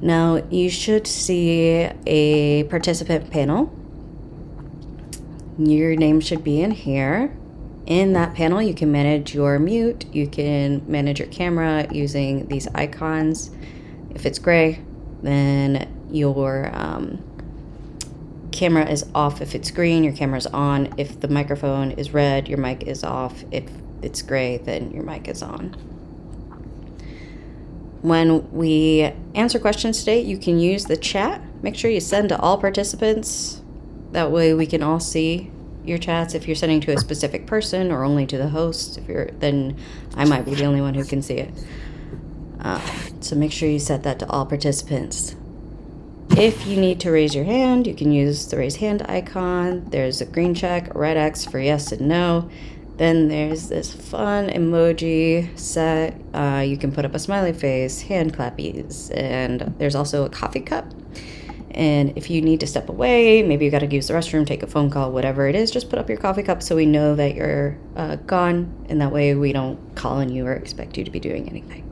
Now you should see a participant panel. Your name should be in here. In that panel, you can manage your mute, you can manage your camera using these icons. If it's gray, then your camera is off. If it's green, your camera's on. If the microphone is red, your mic is off. If it's gray, then your mic is on. When we answer questions today, you can use the chat. Make sure you send to all participants. That way we can all see your chats. If you're sending to a specific person or only to the host, then I might be the only one who can see it. So make sure you set that to all participants. If you need to raise your hand, you can use the raise hand icon. There's a green check, a red X for yes and no. Then there's this fun emoji set. You can put up a smiley face, hand clappies, and there's also a coffee cup. And if you need to step away, maybe you got to use the restroom, take a phone call, whatever it is, just put up your coffee cup so we know that you're gone, and that way we don't call on you or expect you to be doing anything.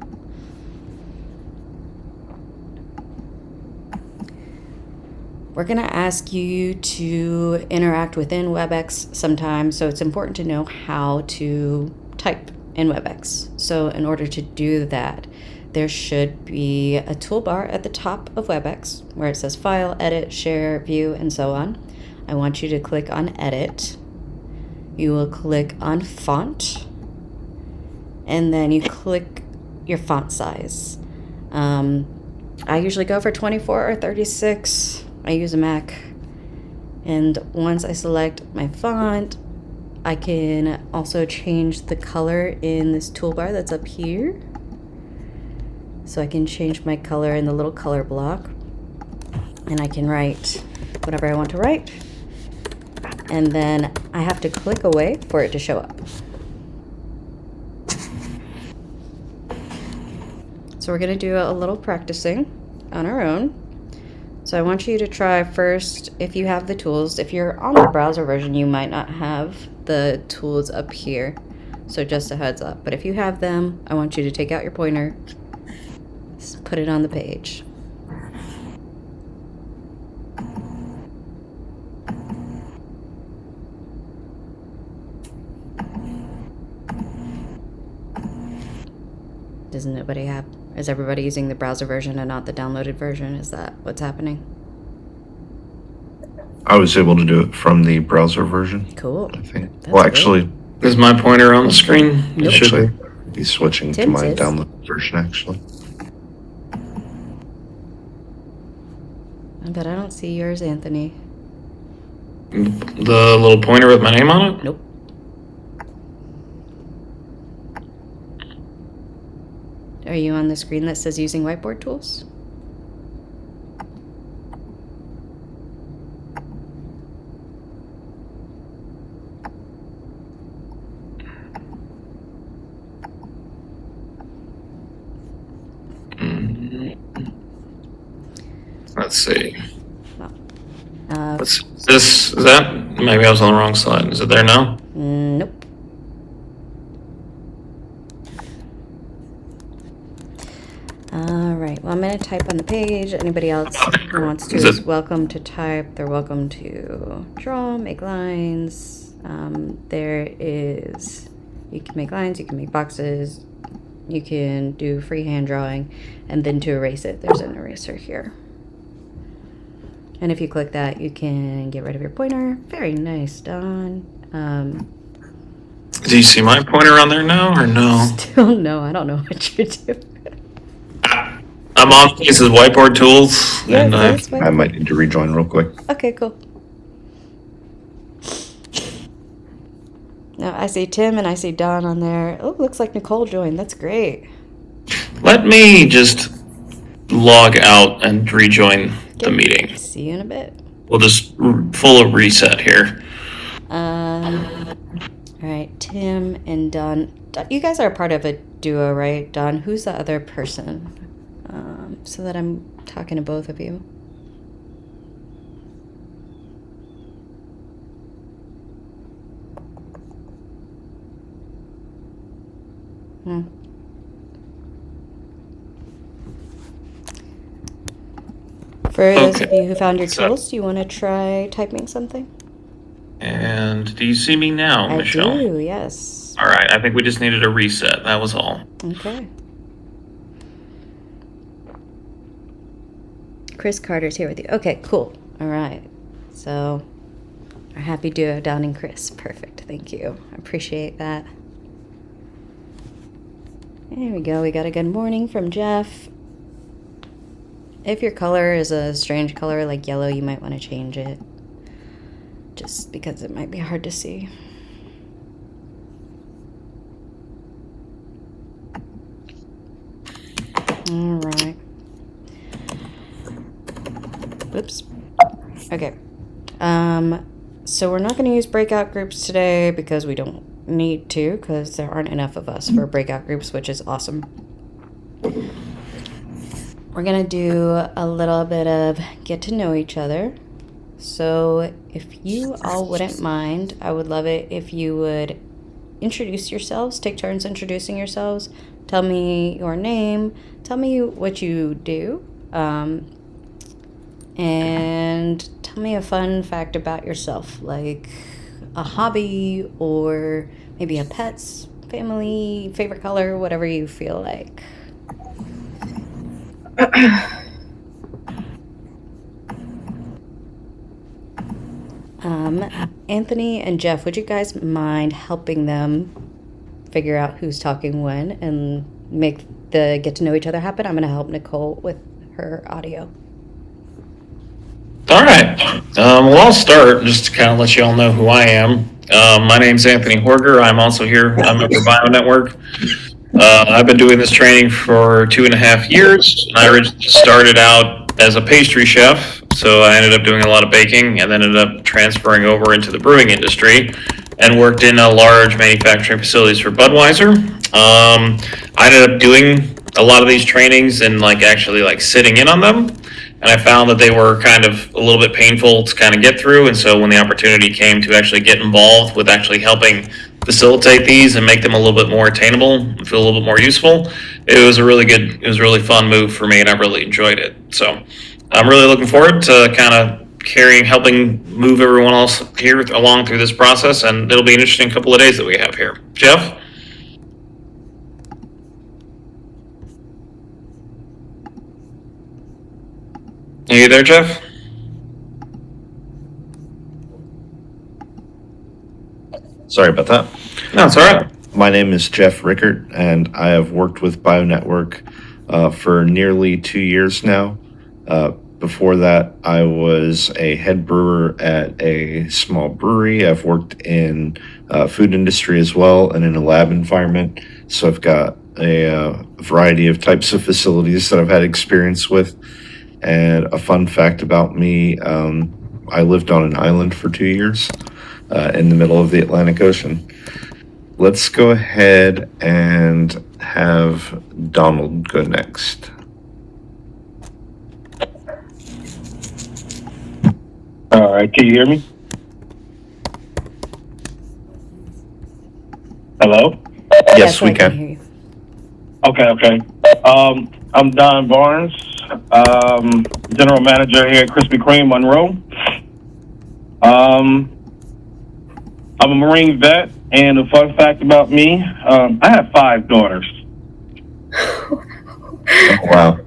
We're going to ask you to interact within WebEx sometime, so it's important to know how to type in WebEx. So in order to do that, there should be a toolbar at the top of WebEx where it says File, Edit, Share, View, and so on. I want you to click on Edit. You will click on Font, and then you click your font size. I usually go for 24 or 36. I use a Mac, and once I select my font, I can also change the color in this toolbar that's up here. So I can change my color in the little color block, and I can write whatever I want to write, and then I have to click away for it to show up. So we're going to do a little practicing on our own. So I want you to try first, if you have the tools. If you're on the browser version, you might not have the tools up here. So just a heads up. But if you have them, I want you to take out your pointer, put it on the page. Is everybody using the browser version and not the downloaded version? Is that what's happening? I was able to do it from the browser version. Cool. I think. That's Well, actually, Is my pointer on the screen? Nope. It should actually, be switching to Tim's my is. download version, actually. But I don't see yours, Anthony. The little pointer with my name on it? Nope. Are you on the screen that says using whiteboard tools? Let's see. Well, Is that? Maybe I was on the wrong side. Is it there now? Nope. All right. Well, I'm going to type on the page. Anybody else who wants to is welcome to type. They're welcome to draw, make lines. You can make lines, you can make boxes, you can do freehand drawing, and then to erase it, there's an eraser here. And if you click that, you can get rid of your pointer. Very nice, Don. Do you see my pointer on there now, or no? Still no, I don't know what you're doing. I'm on pieces whiteboard tools, Yes, and that's fine. I might need to rejoin real quick. Okay, cool. Now I see Tim and I see Don on there. Oh, looks like Nicole joined. That's great. let me just log out and rejoin the meeting. See you in a bit. We'll just full reset here. All right, Tim and Don. You guys are part of a duo, right? Don, who's the other person? So that I'm talking to both of you. For those of Okay. you who found your So- tools, do you want to try typing something? And do you see me now, I Michelle? do, yes. All right. I think we just needed a reset. That was all. Okay. Chris Carter's here with you. Okay, cool. All right. So, our happy duo down in Chris. Perfect. Thank you. I appreciate that. There we go. We got a good morning from Jeff. If your color is a strange color like yellow, you might want to change it. Just because it might be hard to see. All right. Oops. Okay. So we're not going to use breakout groups today because we don't need to, because there aren't enough of us for breakout groups, which is awesome. We're going to do a little bit of get to know each other. So if you all wouldn't mind, I would love it if you would introduce yourselves, take turns introducing yourselves, tell me your name, tell me what you do, and tell me a fun fact about yourself, like a hobby or maybe a pet's, family, favorite color, whatever you feel like. Anthony and Jeff, would you guys mind helping them figure out who's talking when and make the get to know each other happen? I'm going to help Nicole with her audio. All right. Well, I'll start just to kind of let you all know who I am. My name's Anthony Horger. I'm also here. I'm a Bio Network. I've been doing this training for 2.5 years. I originally started out as a pastry chef, so I ended up doing a lot of baking and then ended up transferring over into the brewing industry and worked in a large manufacturing facilities for Budweiser. I ended up doing a lot of these trainings and actually sitting in on them. And I found that they were kind of a little bit painful to kind of get through. And so when the opportunity came to actually get involved with actually helping facilitate these and make them a little bit more attainable and feel a little bit more useful, it was a really fun move for me, and I really enjoyed it. So I'm really looking forward to kind of helping move everyone else here along through this process. And it'll be an interesting couple of days that we have here. Jeff? Are you there, Jeff? Sorry about that. No, it's all right. My name is Jeff Rickert, and I have worked with BioNetwork for nearly 2 years now. Before that, I was a head brewer at a small brewery. I've worked in food industry as well and in a lab environment. So I've got a variety of types of facilities that I've had experience with. And a fun fact about me, I lived on an island for 2 years in the middle of the Atlantic Ocean. Let's go ahead and have Donald go next. All right, can you hear me? Hello? Yes, we I can. hear you. Okay. I'm Don Barnes, General Manager here at Krispy Kreme Monroe. I'm a Marine vet, and a fun fact about me, I have 5 daughters. Oh, wow.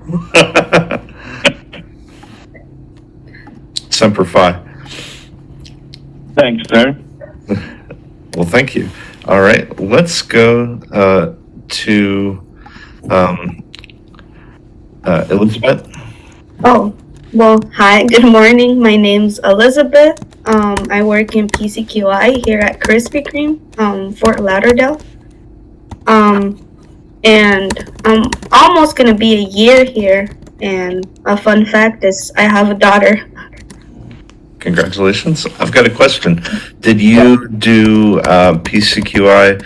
Semper Fi. Thanks, sir. Well, thank you. All right, let's go to Elizabeth. Oh, well, hi, good morning. My name's Elizabeth. I work in PCQI here at Krispy Kreme, Fort Lauderdale. And I'm almost gonna be a year here. And a fun fact is I have a daughter. Congratulations. I've got a question. Did you do PCQI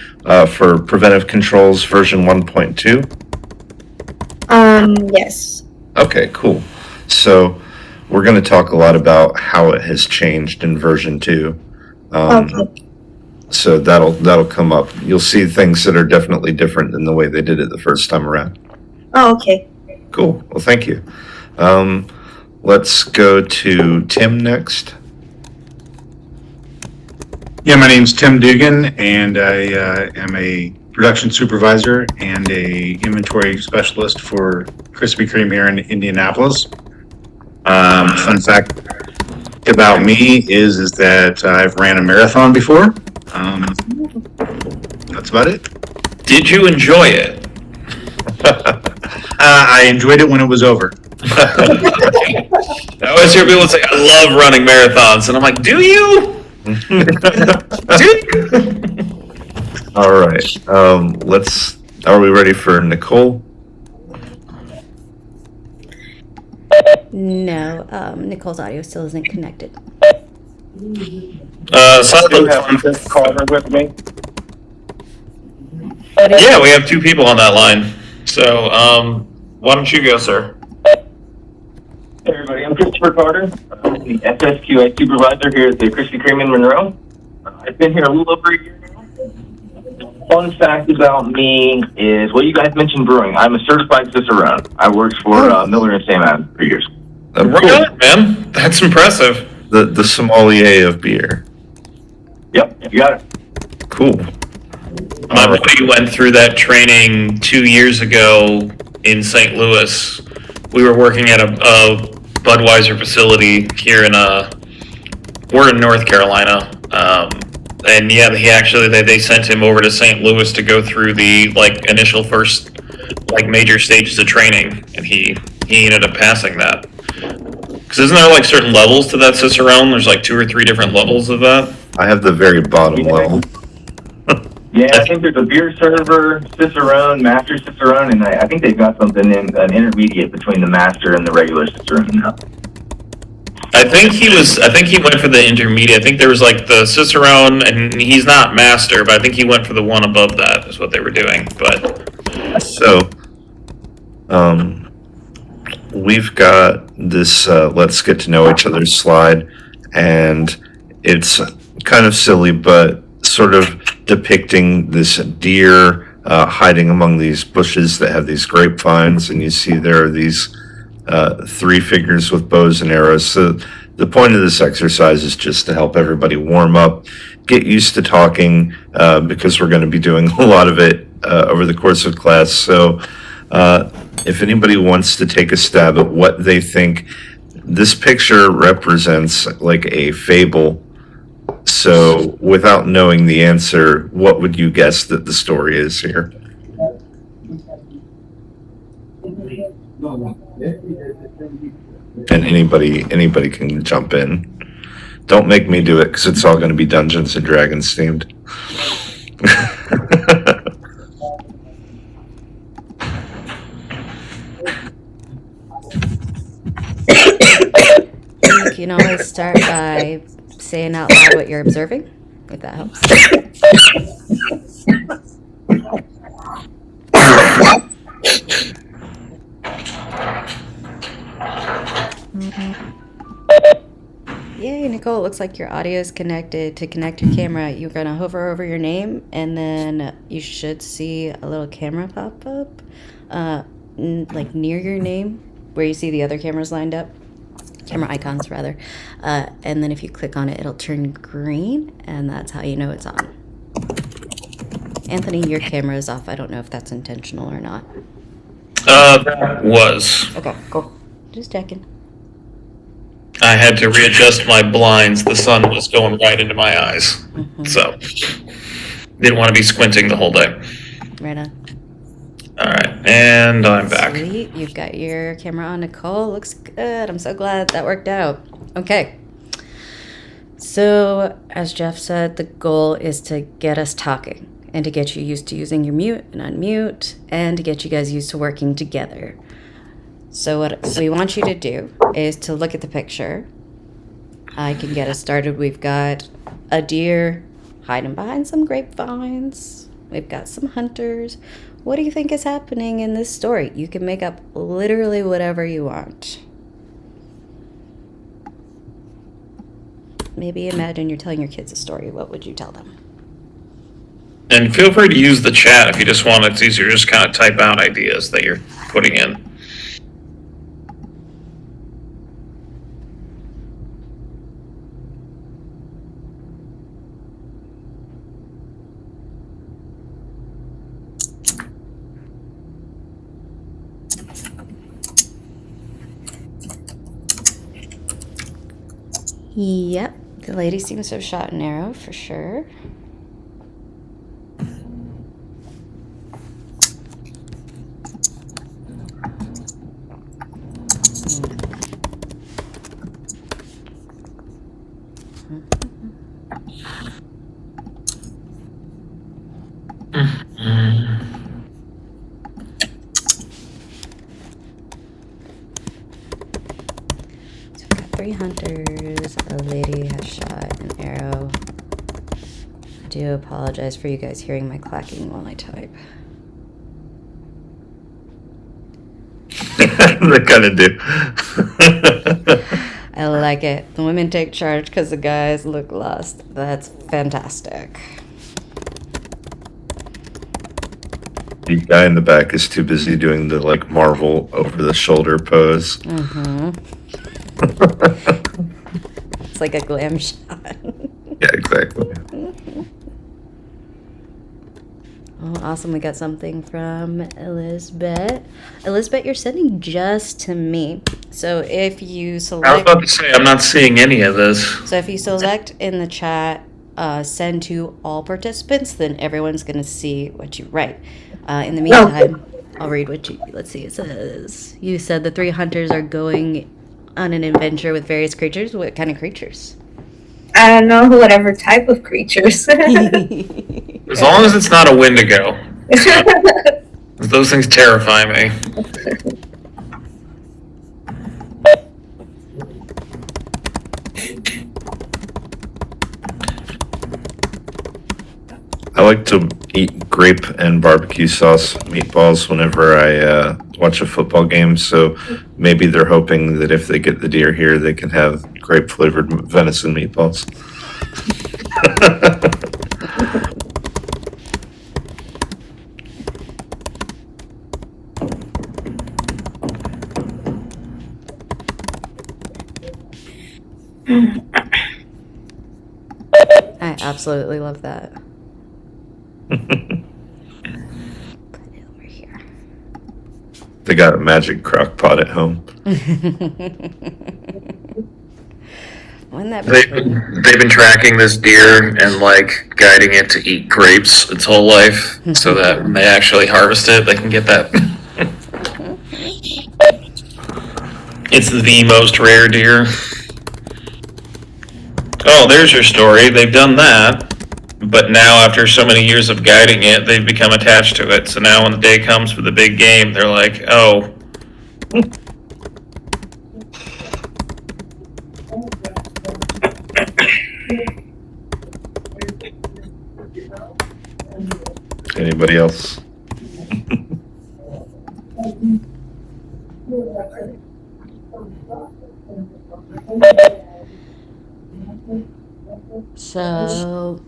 for Preventive Controls version 1.2? Yes. Okay, cool. So we're going to talk a lot about how it has changed in version 2. Okay. So that'll come up. You'll see things that are definitely different than the way they did it the first time around. Oh, okay. Cool. Well, thank you. let's go to Tim next. Yeah, my name's Tim Dugan, and I am a production supervisor and a inventory specialist for Krispy Kreme here in Indianapolis. Fun fact about me is that I've ran a marathon before. That's about it. Did you enjoy it? I enjoyed it when it was over. I always hear people say, I love running marathons. And I'm like, do you? Do you? All right. Are we ready for Nicole? No, Nicole's audio still isn't connected. Sounds Do you like have fun. this caller with me? Yeah, we have 2 people on that line. So, why don't you go, sir? Hey everybody, I'm Christopher Carter. I'm the SSQA supervisor here at the Krispy Kreme in Monroe. I've been here a little over a year now. Fun fact about me is, well, you guys mentioned brewing. I'm a certified cicerone. I worked for Miller and Sam Adams for years. Right on, man. That's impressive. The sommelier of beer. Yep, you got it. Cool. My buddy went through that training 2 years ago in St. Louis. We were working at a Budweiser facility here we're in North Carolina. And yeah, they sent him over to St. Louis to go through the initial first major stages of training, and he ended up passing that. Because isn't there certain levels to that Cicerone? There's 2 or 3 different levels of that. I have the very bottom level. Yeah, I think there's a beer server, cicerone, master cicerone, and I think they've got something in an intermediate between the master and the regular cicerone now. I think he went for the intermediate. I think there was the Cicerone, and he's not master, but I think he went for the one above that is what they were doing. But So, we've got this let's get to know each other slide, and it's kind of silly, but sort of depicting this deer hiding among these bushes that have these grapevines, and you see there are these 3 figures with bows and arrows. So the point of this exercise is just to help everybody warm up, get used to talking, because we're going to be doing a lot of it over the course of class. So if anybody wants to take a stab at what they think, this picture represents a fable. So without knowing the answer, what would you guess that the story is here? And anybody can jump in. Don't make me do it, because it's all going to be Dungeons and Dragons themed. You can always start by saying out loud what you're observing, if that helps. Yay, Nicole, it looks like your audio is connected. To connect your camera, you're going to hover over your name, and then you should see a little camera pop up, near your name, where you see the other cameras lined up. Camera icons, rather. And then if you click on it, it'll turn green, and that's how you know it's on. Anthony, your camera is off. I don't know if that's intentional or not. That was. Okay, cool. Just checking. I had to readjust my blinds. The sun was going right into my eyes. Mm-hmm. So, didn't want to be squinting the whole day. Right on. All right, and I'm back. Sweet. You've got your camera on, Nicole. Looks good. I'm so glad that worked out. Okay. So, as Jeff said, the goal is to get us talking and to get you used to using your mute and unmute and to get you guys used to working together. So what we want you to do is to look at the picture. I can get us started. We've got a deer hiding behind some grapevines. We've got some hunters. What do you think is happening in this story? You can make up literally whatever you want. Maybe imagine you're telling your kids a story. What would you tell them? And feel free to use the chat if you just want. It's easier to just kind of type out ideas that you're putting in. Yep, the lady seems to have shot an arrow for sure. So we've got 3 hunters, a lady has shot an arrow. I do apologize for you guys hearing my clacking while I type. They kind of do. I like it. The women take charge because the guys look lost. That's fantastic. The guy in the back is too busy doing the like Marvel over the shoulder pose. It's like a glam shot. Yeah, exactly. Oh, awesome. We got something from Elizabeth. Elizabeth, you're sending just to me. So if you I was select, about to say, I'm not seeing any of this. so if you select in the chat, send to all participants, then everyone's going to see what you write. In the meantime, I'll read what you, let's see, it says, you said the 3 hunters are going on an adventure with various creatures. What kind of creatures? I don't know whatever type of creatures. As long as it's not a Wendigo. Those things terrify me. I like to eat grape and barbecue sauce meatballs whenever I watch a football game. So maybe they're hoping that if they get the deer here, they can have grape flavored venison meatballs. I absolutely love that. Put it over here. They got a magic crock pot at home. Wouldn't that be They've been tracking this deer and like guiding it to eat grapes its whole life, so that when they actually harvest it, they can get that. It's the most rare deer. Oh, there's your story. They've done that, but now after so many years of guiding it, they've become attached to it. So now when the day comes for the big game, they're like, oh. Anybody else? So,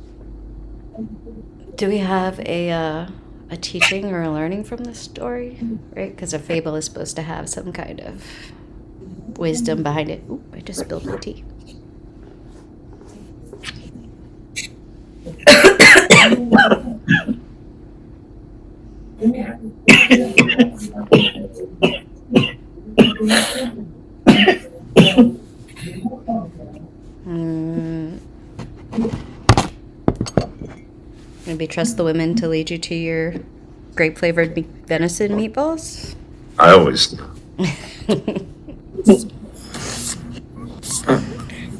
do we have a teaching or a learning from this story? Right? Because a fable is supposed to have some kind of wisdom behind it. Ooh, I just spilled my tea. Maybe trust the women to lead you to your grape flavored venison meatballs? I always do.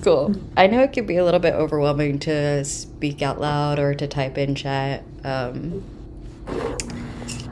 Cool. I know it can be a little bit overwhelming to speak out loud or to type in chat. And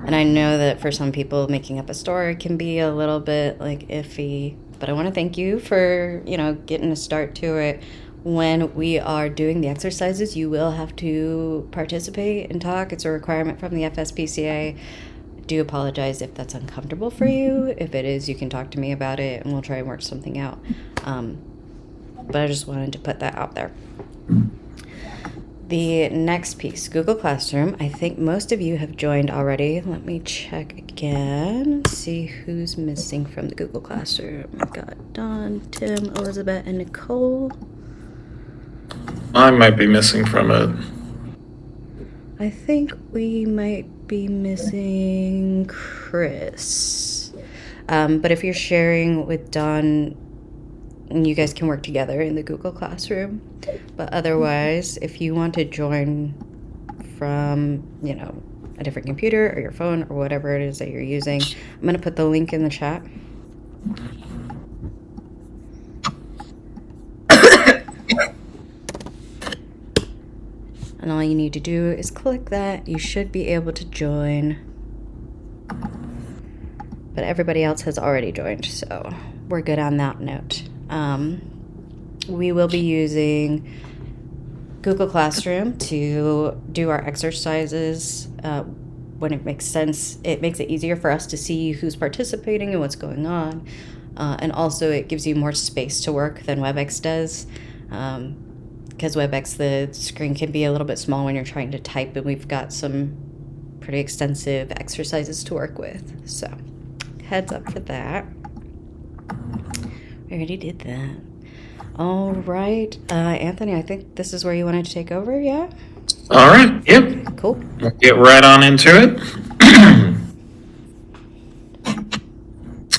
I know that for some people, making up a story can be a little bit like iffy. But I want to thank you for, getting a start to it. When we are doing the exercises, you will have to participate and talk. It's a requirement from the FSPCA. I do apologize if that's uncomfortable for you. If it is, you can talk to me about it and we'll try and work something out. But I just wanted to put that out there. The next piece, Google Classroom. I think most of you have joined already. Let me check again, see who's missing from the Google Classroom. I've got Dawn, Tim, Elizabeth, and Nicole. I might be missing from it. I think we might be missing Chris. But if you're sharing with Dawn, and you guys can work together in the Google Classroom. But otherwise, if you want to join from, a different computer or your phone or whatever it is that you're using, I'm going to put the link in the chat. And all you need to do is click that. You should be able to join. But everybody else has already joined, so we're good on that note. We will be using Google Classroom to do our exercises when it makes sense. It makes it easier for us to see who's participating and what's going on. And also it gives you more space to work than WebEx does. Because WebEx, the screen can be a little bit small when you're trying to type, and we've got some pretty extensive exercises to work with. So heads up for that. We already did that. All right, Anthony, I think this is where you wanted to take over, yeah? All right, yep. Cool. We'll get right on into it.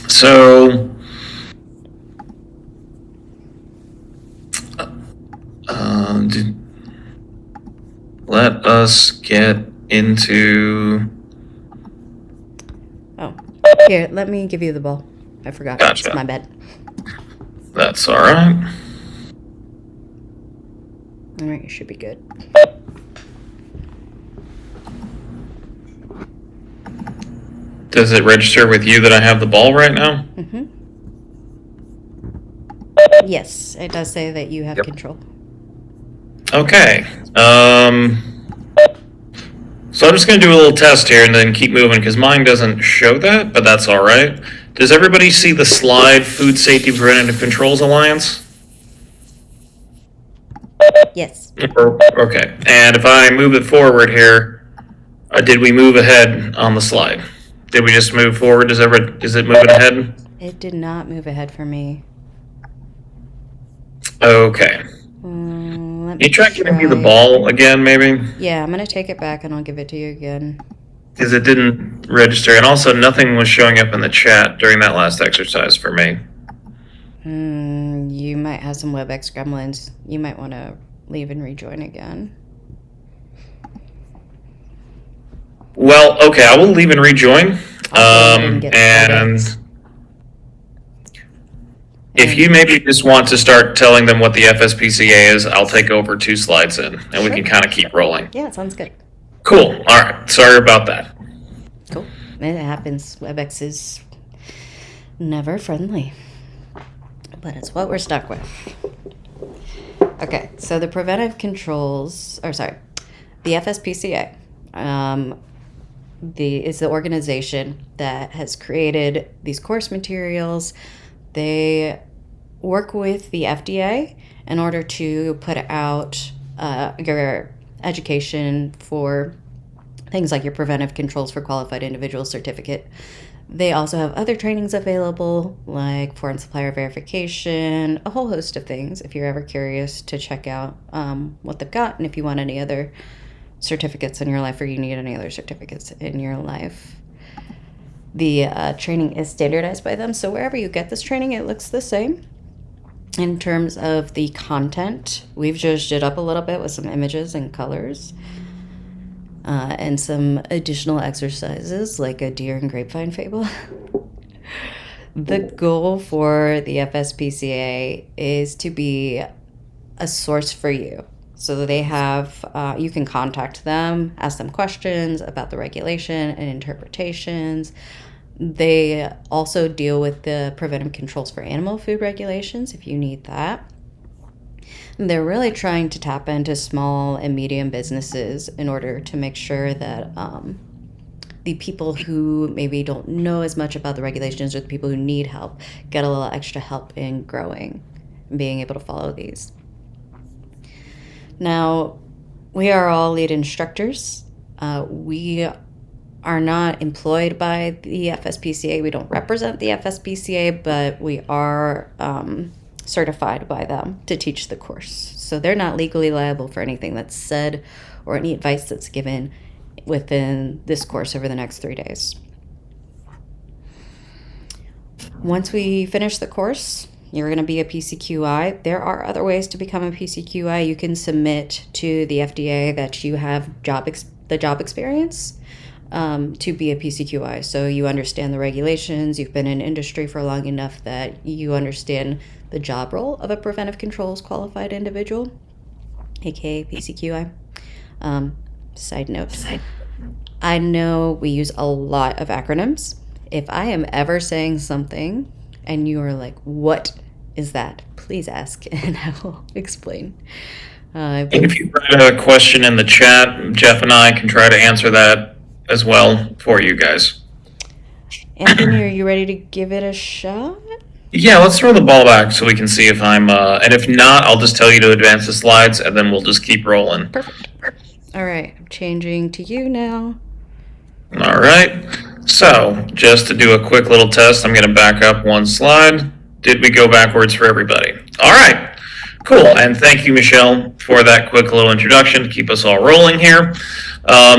So, let us get into... Oh, here, let me give you the ball. I forgot. Gotcha. It's my bad. That's all right. All right, you should be good. Does it register with you that I have the ball right now? Mm-hmm. Yes, it does say that you have control. Okay. So I'm just going to do a little test here and then keep moving because mine doesn't show that, but that's all right. Does everybody see the slide Food Safety Preventative Controls Alliance? Yes. Okay. And if I move it forward here, did we move ahead on the slide? Did we just move forward? Is it moving ahead? It did not move ahead for me. Okay. Let Can you try me giving me the ball again, maybe? Yeah, I'm going to take it back and I'll give it to you again. Because it didn't register. And also, nothing was showing up in the chat during that last exercise for me. You might have some WebEx gremlins. You might want to leave and rejoin again. Well, okay, I will leave and rejoin. And if you maybe just want to start telling them what the FSPCA is, I'll take over 2 slides in, and we can kind of keep rolling. Yeah, sounds good. Cool. All right. Sorry about that. Cool. It happens. WebEx is never friendly, but it's what we're stuck with. Okay, so the preventive controls, the FSPCA, is the organization that has created these course materials. They work with the FDA in order to put out your education for things like your preventive controls for qualified individual certificate. They also have other trainings available, like foreign supplier verification, a whole host of things if you're ever curious to check out what they've got, and if you want any other certificates in your life or you need any other certificates in your life. The training is standardized by them, so wherever you get this training, it looks the same. In terms of the content, we've zhuzhed it up a little bit with some images and colors. And some additional exercises like a deer and grapevine fable. The goal for the FSPCA is to be a source for you. So they have, you can contact them, ask them questions about the regulation and interpretations. They also deal with the preventive controls for animal food regulations if you need that. They're really trying to tap into small and medium businesses in order to make sure that the people who maybe don't know as much about the regulations or the people who need help get a little extra help in growing and being able to follow these. Now, we are all lead instructors. We are not employed by the FSPCA. We don't represent the FSPCA, but we are certified by them to teach the course. So they're not legally liable for anything that's said or any advice that's given within this course over the next 3 days. Once we finish the course, you're going to be a PCQI. There are other ways to become a PCQI. You can submit to the FDA that you have the job experience to be a PCQI. So you understand the regulations, you've been in industry for long enough that you understand the job role of a preventive controls qualified individual, aka PCQI. Side note, I know we use a lot of acronyms. If I am ever saying something and you are like, what is that? Please ask and I will explain. And if you write a question in the chat, Jeff and I can try to answer that as well for you guys. Anthony, are you ready to give it a shot? Yeah, let's throw the ball back so we can see if I'm, and if not, I'll just tell you to advance the slides and then we'll just keep rolling. Perfect. All right, I'm changing to you now. All right. So, just to do a quick little test, I'm going to back up one slide. Did we go backwards for everybody? All right. Cool. And thank you, Michelle, for that quick little introduction to keep us all rolling here.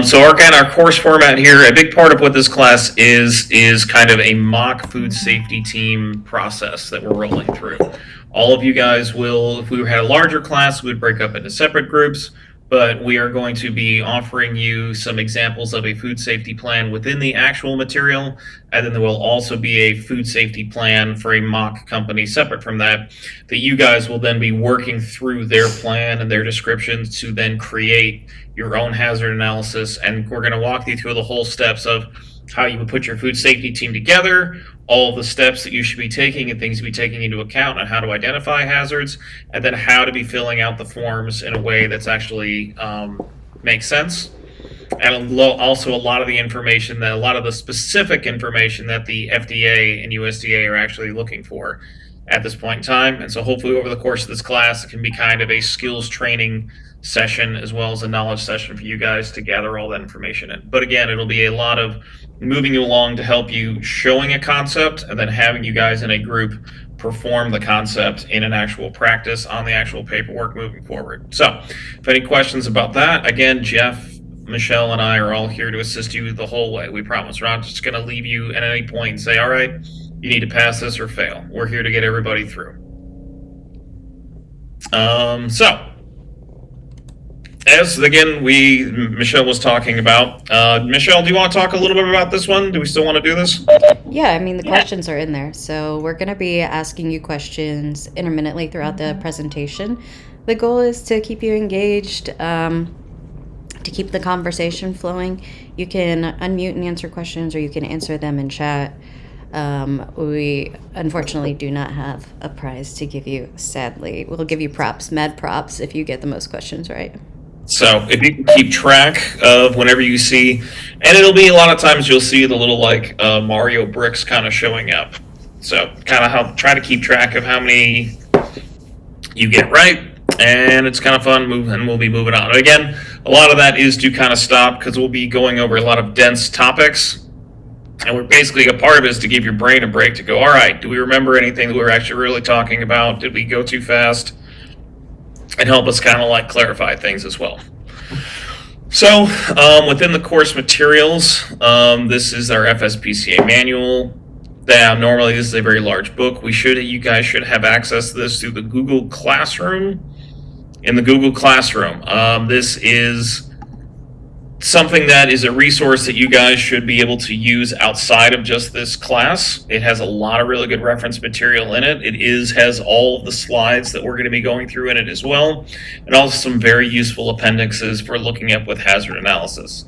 So, our course format here, a big part of what this class is kind of a mock food safety team process that we're rolling through. All of you guys will, if we had a larger class, we would break up into separate groups. But we are going to be offering you some examples of a food safety plan within the actual material, and then there will also be a food safety plan for a mock company separate from that you guys will then be working through their plan and their descriptions to then create your own hazard analysis. And we're going to walk you through the whole steps of how you would put your food safety team together, all the steps that you should be taking and things to be taking into account on how to identify hazards, and then how to be filling out the forms in a way that's actually makes sense. And also a lot of the specific information that the FDA and USDA are actually looking for at this point in time. And so hopefully over the course of this class, it can be kind of a skills training session as well as a knowledge session for you guys to gather all that information in. But again, it'll be a lot of moving you along to help you showing a concept and then having you guys in a group perform the concept in an actual practice on the actual paperwork moving forward. So if any questions about that, again, Jeff, Michelle, and I are all here to assist you the whole way. We promise. We're not just going to leave you at any point and say, all right, you need to pass this or fail. We're here to get everybody through. So as again, Michelle was talking about. Michelle, do you want to talk a little bit about this one? Do we still want to do this? Yeah, I mean, the questions are in there. So we're going to be asking you questions intermittently throughout the presentation. The goal is to keep you engaged, to keep the conversation flowing. You can unmute and answer questions, or you can answer them in chat. We unfortunately do not have a prize to give you, sadly. We'll give you props, mad props, if you get the most questions right. So if you can keep track of whenever you see, and it'll be a lot of times you'll see the little like Mario bricks kind of showing up. So kind of try to keep track of how many you get right, and it's kind of fun. And we'll be moving on. And again, a lot of that is to kind of stop because we'll be going over a lot of dense topics, and we're basically a part of it is to give your brain a break to go. All right, do we remember anything that we were actually really talking about? Did we go too fast? And help us kind of like clarify things as well. So within the course materials, this is our FSPCA manual. Normally this is a very large book. You guys should have access to this through the Google Classroom. In the Google Classroom, this is something that is a resource that you guys should be able to use outside of just this class. It has a lot of really good reference material in it. It has all of the slides that we're going to be going through in it as well, and also some very useful appendixes for looking up with hazard analysis.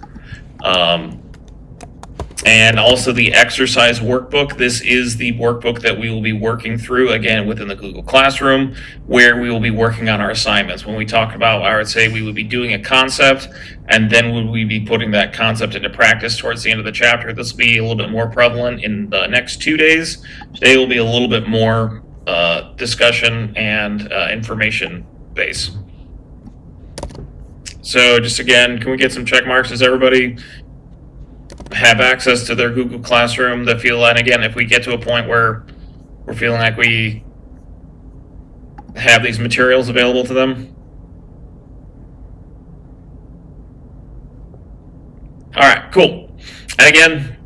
And also the exercise workbook. This is the workbook that we will be working through, again, within the Google Classroom, where we will be working on our assignments. When we talk about, I would say we would be doing a concept, and then would we be putting that concept into practice towards the end of the chapter. This will be a little bit more prevalent in the next 2 days. Today will be a little bit more discussion and information based. So just again, can we get some check marks? Does everybody have access to their Google Classroom and again, if we get to a point where we're feeling like we have these materials available to them? All right, cool. And again,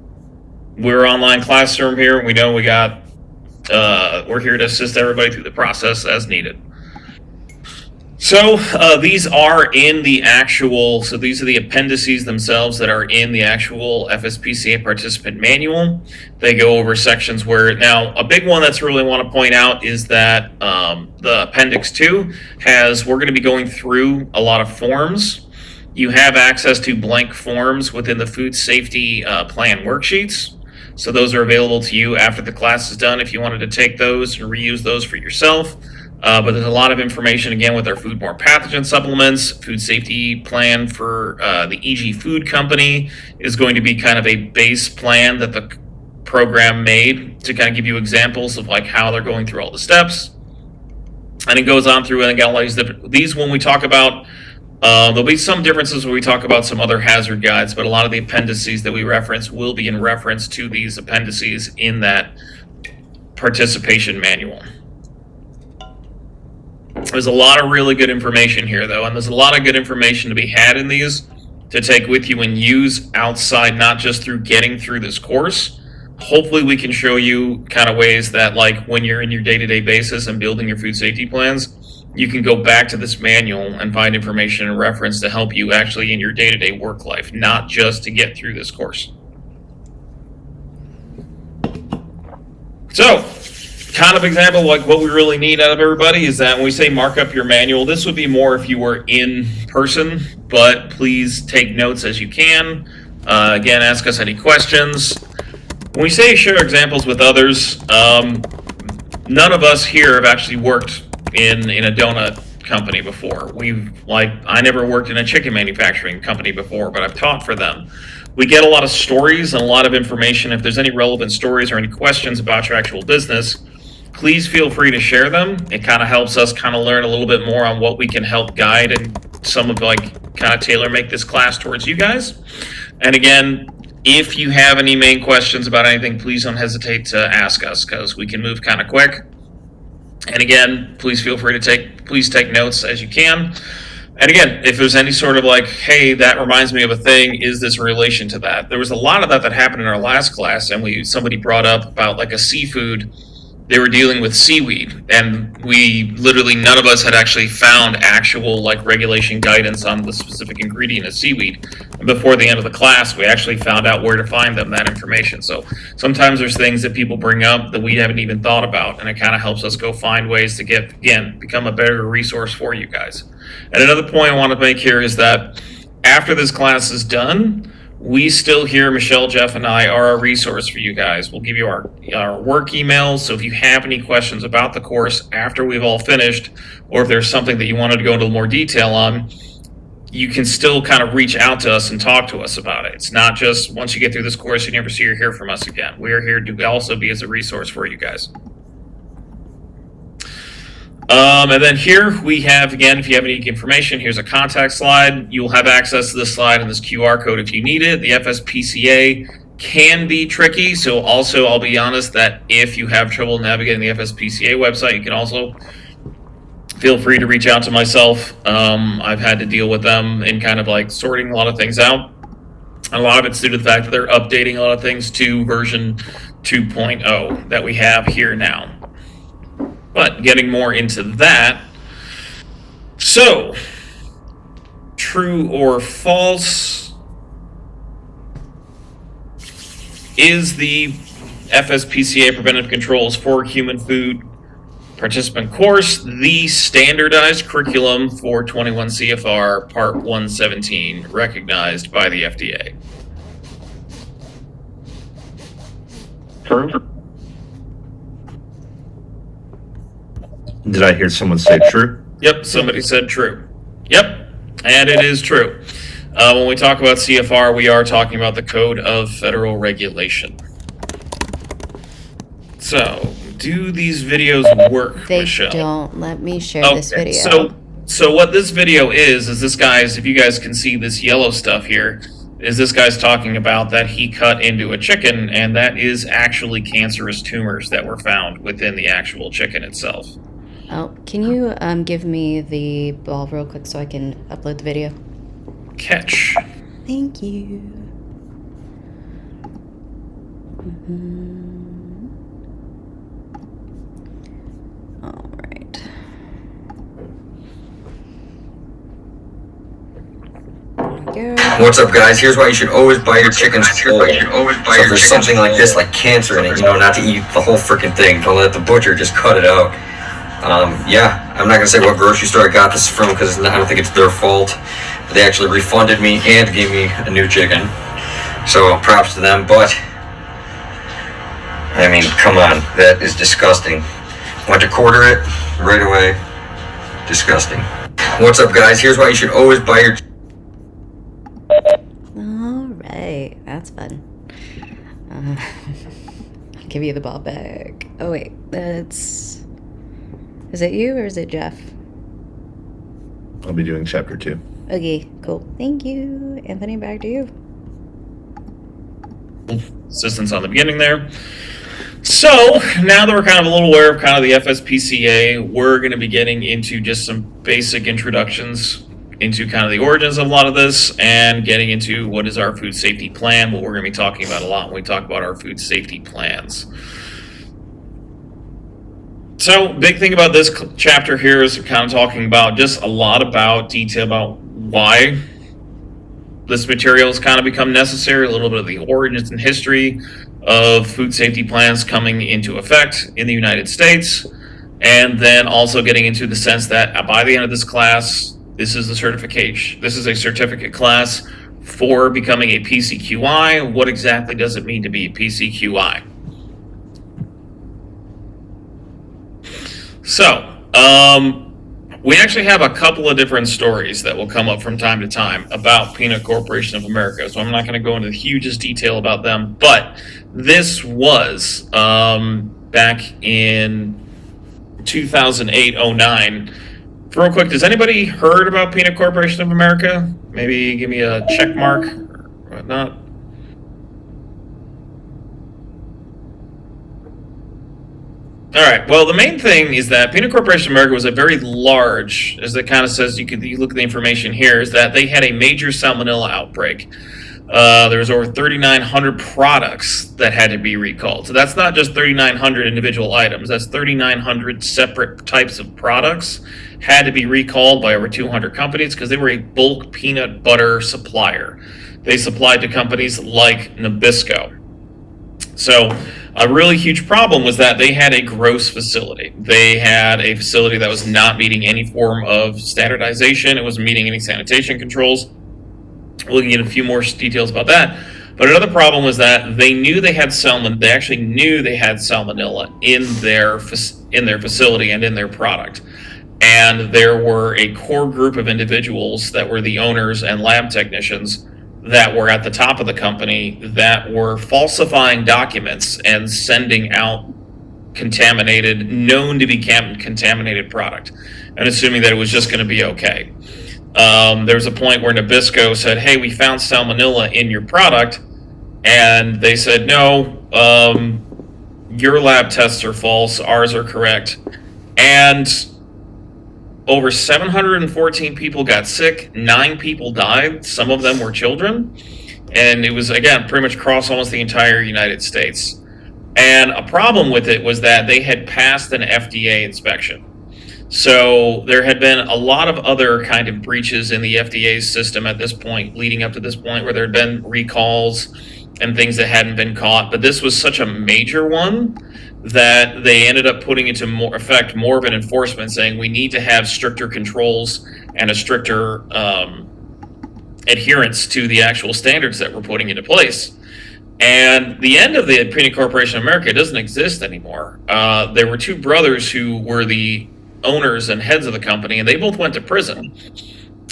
we're online classroom here. We know we got We're here to assist everybody through the process as needed. So these are in the actual, so these are the appendices themselves that are in the actual FSPCA participant manual. They go over sections where, now a big one that's really want to point out is that the Appendix 2 has, we're going to be going through a lot of forms. You have access to blank forms within the food safety plan worksheets. So those are available to you after the class is done if you wanted to take those and reuse those for yourself. But there's a lot of information, again, with our foodborne pathogen supplements. Food safety plan for the EG Food Company is going to be kind of a base plan that the program made to kind of give you examples of like how they're going through all the steps. And it goes on through, and again, all these when we talk about, there'll be some differences when we talk about some other hazard guides, but a lot of the appendices that we reference will be in reference to these appendices in that participation manual. There's a lot of really good information here, though, and there's a lot of good information to be had in these to take with you and use outside, not just through getting through this course. Hopefully we can show you kind of ways that, like, when you're in your day-to-day basis and building your food safety plans, you can go back to this manual and find information and reference to help you actually in your day-to-day work life, not just to get through this course. So, kind of example, like what we really need out of everybody is that when we say mark up your manual, this would be more if you were in person, but please take notes as you can. Again, ask us any questions. When we say share examples with others, none of us here have actually worked in a donut company before. I never worked in a chicken manufacturing company before, but I've taught for them. We get a lot of stories and a lot of information. If there's any relevant stories or any questions about your actual business, please feel free to share them. It kind of helps us kind of learn a little bit more on what we can help guide and some of like kind of tailor make this class towards you guys. And again, if you have any main questions about anything, please don't hesitate to ask us because we can move kind of quick. And again, please feel free to take notes as you can. And again, if there's any sort of like, hey, that reminds me of a thing, is this in relation to that? There was a lot of that happened in our last class, and somebody brought up about like a seafood. They were dealing with seaweed, and we literally, none of us had actually found actual like regulation guidance on the specific ingredient of seaweed. And before the end of the class, we actually found out where to find that information. So sometimes there's things that people bring up that we haven't even thought about, and it kind of helps us go find ways to become a better resource for you guys. And another point I want to make here is that after this class is done, we still here, Michelle, Jeff, and I are a resource for you guys. We'll give you our work emails. So if you have any questions about the course after we've all finished, or if there's something that you wanted to go into more detail on, you can still kind of reach out to us and talk to us about it. It's not just once you get through this course, you never see or hear from us again. We are here to also be as a resource for you guys. And then here we have, again, if you have any information, here's a contact slide. You'll have access to this slide and this QR code if you need it. The FSPCA can be tricky, so also I'll be honest that if you have trouble navigating the FSPCA website, you can also feel free to reach out to myself. I've had to deal with them in kind of like sorting a lot of things out. A lot of it's due to the fact that they're updating a lot of things to version 2.0 that we have here now. But getting more into that, so true or false, is the FSPCA Preventive Controls for Human Food Participant course the standardized curriculum for 21 CFR Part 117 recognized by the FDA? True. Did I hear someone say true? Yep, somebody said true. Yep, and it is true. When we talk about CFR, we are talking about the Code of Federal Regulation. So, do these videos work, They Michelle? don't let me share this Okay, video. So what this video is this guy's, if you guys can see this yellow stuff here, is this guy's talking about that he cut into a chicken, and that is actually cancerous tumors that were found within the actual chicken itself. Oh, can you give me the ball real quick so I can upload the video? Catch. Thank you. All right. There we go. What's up, guys? Here's why you should always buy your chickens whole. So if there's something like this, like cancer in it, not to eat the whole freaking thing. Don't let the butcher just cut it out. Yeah, I'm not gonna say what grocery store I got this from because I don't think it's their fault. They actually refunded me and gave me a new chicken. So props to them, but I mean, come on, that is disgusting. Went to quarter it right away. Disgusting. What's up, guys? Here's why you should always buy your... All right, that's fun. I'll give you the ball back. Oh wait, that's... Is it you or is it Jeff? I'll be doing chapter 2. Okay, cool. Thank you. Anthony, back to you. Assistance on the beginning there. So now that we're kind of a little aware of kind of the FSPCA, we're going to be getting into just some basic introductions into kind of the origins of a lot of this and getting into what is our food safety plan, what we're going to be talking about a lot when we talk about our food safety plans. So big thing about this chapter here is kind of talking about just a lot about detail about why this material has kind of become necessary, a little bit of the origins and history of food safety plans coming into effect in the United States, and then also getting into the sense that by the end of this class, this is a certification. This is a certificate class for becoming a PCQI. What exactly does it mean to be a PCQI? So, we actually have a couple of different stories that will come up from time to time about Peanut Corporation of America. So I'm not going to go into the hugest detail about them, but this was back in 2008-09. Real quick, does anybody heard about Peanut Corporation of America? Maybe give me a check mark or whatnot. All right. Well, the main thing is that Peanut Corporation of America was a very large, as it kind of says, you look at the information here, is that they had a major salmonella outbreak. There was over 3,900 products that had to be recalled. So that's not just 3,900 individual items. That's 3,900 separate types of products had to be recalled by over 200 companies because they were a bulk peanut butter supplier. They supplied to companies like Nabisco. So a really huge problem was that they had a gross facility. They had a facility that was not meeting any form of standardization. It wasn't meeting any sanitation controls. We'll get a few more details about that. But another problem was that they knew they had salmonella. They actually knew they had salmonella in their facility and in their product. And there were a core group of individuals that were the owners and lab technicians that were at the top of the company that were falsifying documents and sending out known to be contaminated product and assuming that it was just going to be okay. There was a point where Nabisco said, hey, we found salmonella in your product. And they said, no, your lab tests are false, ours are correct. And over 714 people got sick, 9 people died, some of them were children, and it was, again, pretty much across almost the entire United States. And a problem with it was that they had passed an FDA inspection. So there had been a lot of other kind of breaches in the FDA's system at this point, leading up to this point, where there had been recalls and things that hadn't been caught, but this was such a major one that they ended up putting into more of an enforcement, saying we need to have stricter controls and a stricter adherence to the actual standards that we're putting into place. And the end of the Peanut Corporation of America doesn't exist anymore. There were 2 brothers who were the owners and heads of the company, and they both went to prison.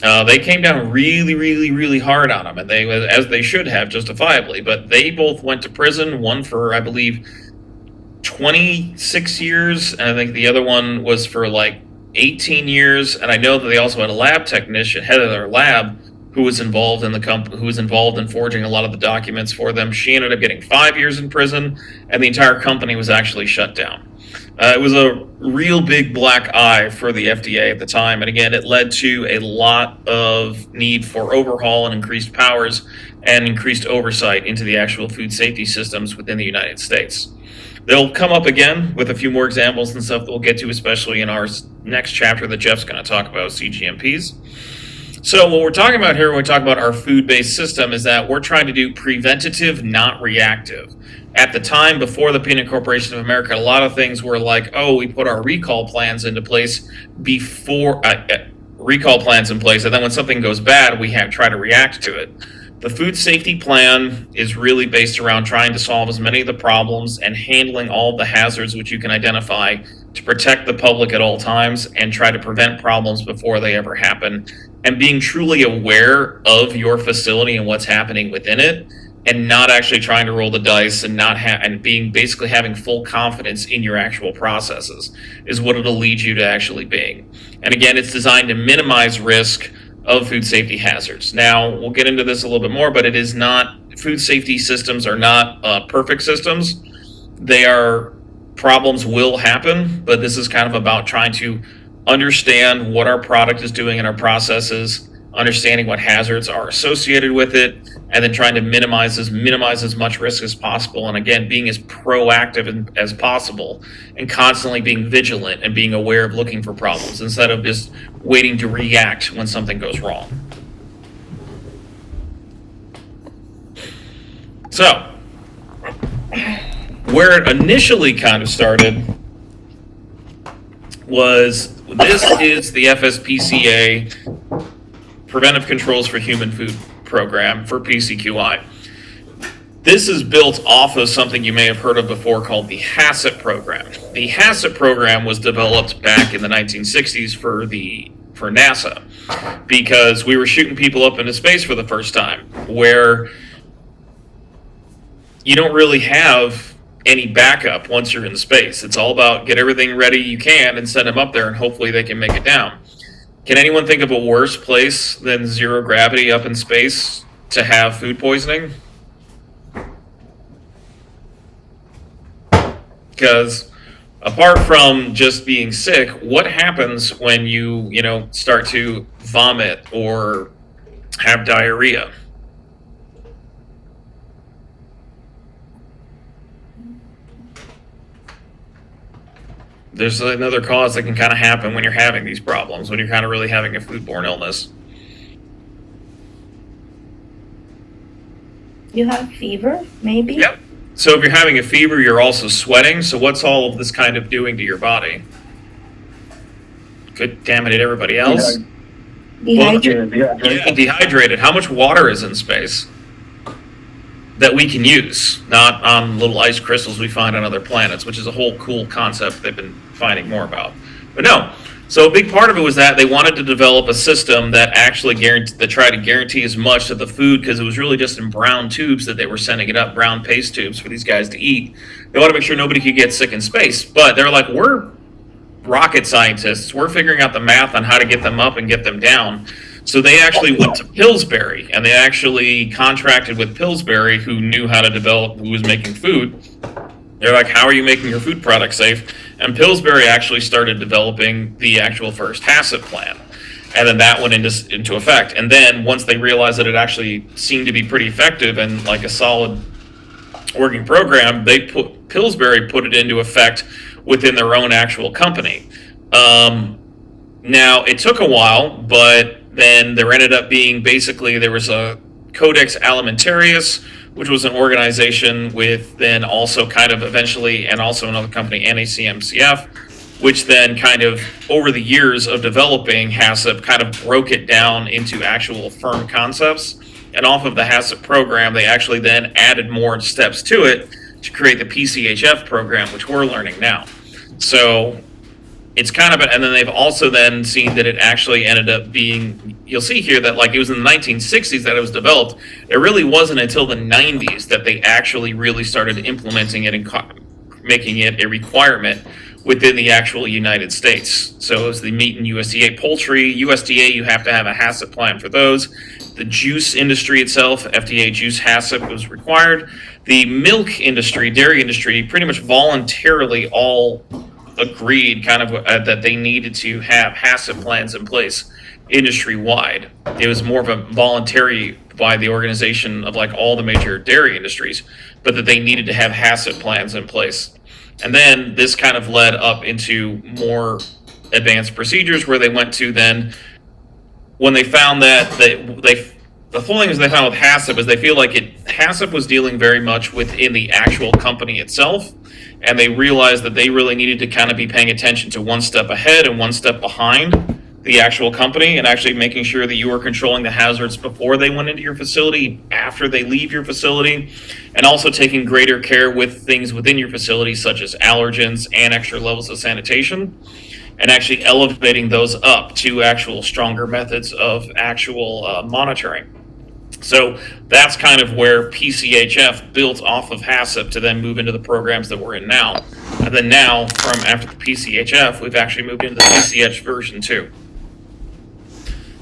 They came down really, really, really hard on them, and as they should have, justifiably. But they both went to prison. One for, I believe, 26 years, and I think the other one was for like 18 years. And I know that they also had a lab technician, head of their lab, who was involved in the company, who was involved in forging a lot of the documents for them. She ended up getting 5 years in prison, and the entire company was actually shut down. It was a real big black eye for the FDA at the time, and again, it led to a lot of need for overhaul and increased powers and increased oversight into the actual food safety systems within the United States. They'll come up again with a few more examples and stuff that we'll get to, especially in our next chapter that Jeff's going to talk about, CGMPs. So what we're talking about here when we talk about our food-based system is that we're trying to do preventative, not reactive. At the time, before the Peanut Corporation of America, a lot of things were like, oh, we put our recall plans into place before, recall plans in place, and then when something goes bad, we have try to react to it. The food safety plan is really based around trying to solve as many of the problems and handling all the hazards which you can identify to protect the public at all times and try to prevent problems before they ever happen, and being truly aware of your facility and what's happening within it, and not actually trying to roll the dice and and being basically having full confidence in your actual processes is what it'll lead you to actually being. And again, it's designed to minimize risk of food safety hazards. Now, we'll get into this a little bit more, but it is not, food safety systems are not perfect systems. Problems will happen, but this is kind of about trying to understand what our product is doing in our processes, understanding what hazards are associated with it, and then trying to minimize as much risk as possible. And again, being as proactive as possible and constantly being vigilant and being aware of looking for problems instead of just waiting to react when something goes wrong. So, where it initially kind of started was, this is the FSPCA Preventive Controls for Human Food Program for PCQI. This is built off of something you may have heard of before called the HACCP program. The HACCP program was developed back in the 1960s for NASA, because we were shooting people up into space for the first time, where you don't really have any backup once you're in space. It's all about get everything ready you can and send them up there, and hopefully they can make it down. Can anyone think of a worse place than zero gravity up in space to have food poisoning? Because apart from just being sick, what happens when you start to vomit or have diarrhea? There's another cause that can kind of happen when you're having these problems, when you're kind of really having a foodborne illness. You have fever, maybe? Yep. So if you're having a fever, you're also sweating. So what's all of this kind of doing to your body? Good damn it, everybody else. Dehydrated. Yeah, dehydrated. How much water is in space that we can use? Not on little ice crystals we find on other planets, which is a whole cool concept they've been finding more about. But no. So a big part of it was that they wanted to develop a system that actually tried to guarantee as much to the food, because it was really just in brown tubes that they were sending it up, brown paste tubes for these guys to eat. They want to make sure nobody could get sick in space. But they're like, we're rocket scientists. We're figuring out the math on how to get them up and get them down. So they actually went to Pillsbury, and they actually contracted with Pillsbury, who knew how to develop, who was making food. They're like, how are you making your food product safe? And Pillsbury actually started developing the actual first HACCP plan. And then that went into effect. And then once they realized that it actually seemed to be pretty effective and like a solid working program, Pillsbury put it into effect within their own actual company. Now, it took a while, but then there ended up being there was a Codex Alimentarius, which was an organization with then also kind of eventually, and also another company, NACMCF, which then kind of over the years of developing HACCP kind of broke it down into actual firm concepts. And off of the HACCP program, they actually then added more steps to it to create the PCHF program, which we're learning now. So it's kind of, and then they've also then seen that it actually ended up being, you'll see here that like it was in the 1960s that it was developed. It really wasn't until the 90s that they actually really started implementing it and making it a requirement within the actual United States. So it was the meat and USDA poultry. USDA, you have to have a HACCP plan for those. The juice industry itself, FDA juice HACCP was required. The milk industry, dairy industry, pretty much voluntarily all agreed kind of that they needed to have HACCP plans in place industry-wide. It was more of a voluntary by the organization of like all the major dairy industries, but that they needed to have HACCP plans in place. And then this kind of led up into more advanced procedures where they went to then, when they found that the whole thing is they found with HACCP is they feel like HACCP was dealing very much within the actual company itself, and they realized that they really needed to kind of be paying attention to one step ahead and one step behind the actual company, and actually making sure that you were controlling the hazards before they went into your facility, after they leave your facility, and also taking greater care with things within your facility such as allergens and extra levels of sanitation, and actually elevating those up to actual stronger methods of actual monitoring. So that's kind of where PCHF built off of HACCP to then move into the programs that we're in now. And then now, from after the PCHF, we've actually moved into the PCHFv2.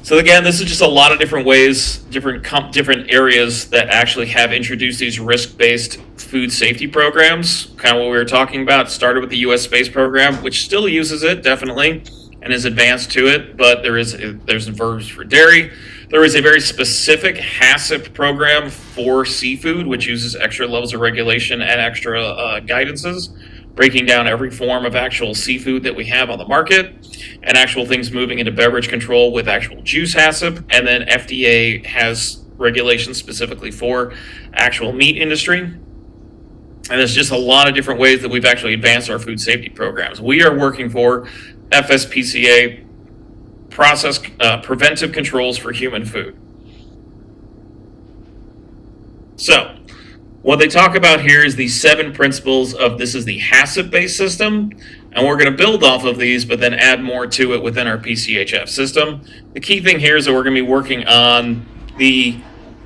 So again, this is just a lot of different ways, different areas that actually have introduced these risk-based food safety programs. Kind of what we were talking about. It started with the U.S. space program, which still uses it definitely and is advanced to it. But there's verbs for dairy. There is a very specific HACCP program for seafood, which uses extra levels of regulation and extra guidances, breaking down every form of actual seafood that we have on the market, and actual things moving into beverage control with actual juice HACCP, and then FDA has regulations specifically for actual meat industry. And there's just a lot of different ways that we've actually advanced our food safety programs. We are working for FSPCA process preventive controls for human food. So what they talk about here is the 7 principles of this is the HACCP-based system, and we're going to build off of these, but then add more to it within our PCHF system. The key thing here is that we're going to be working on the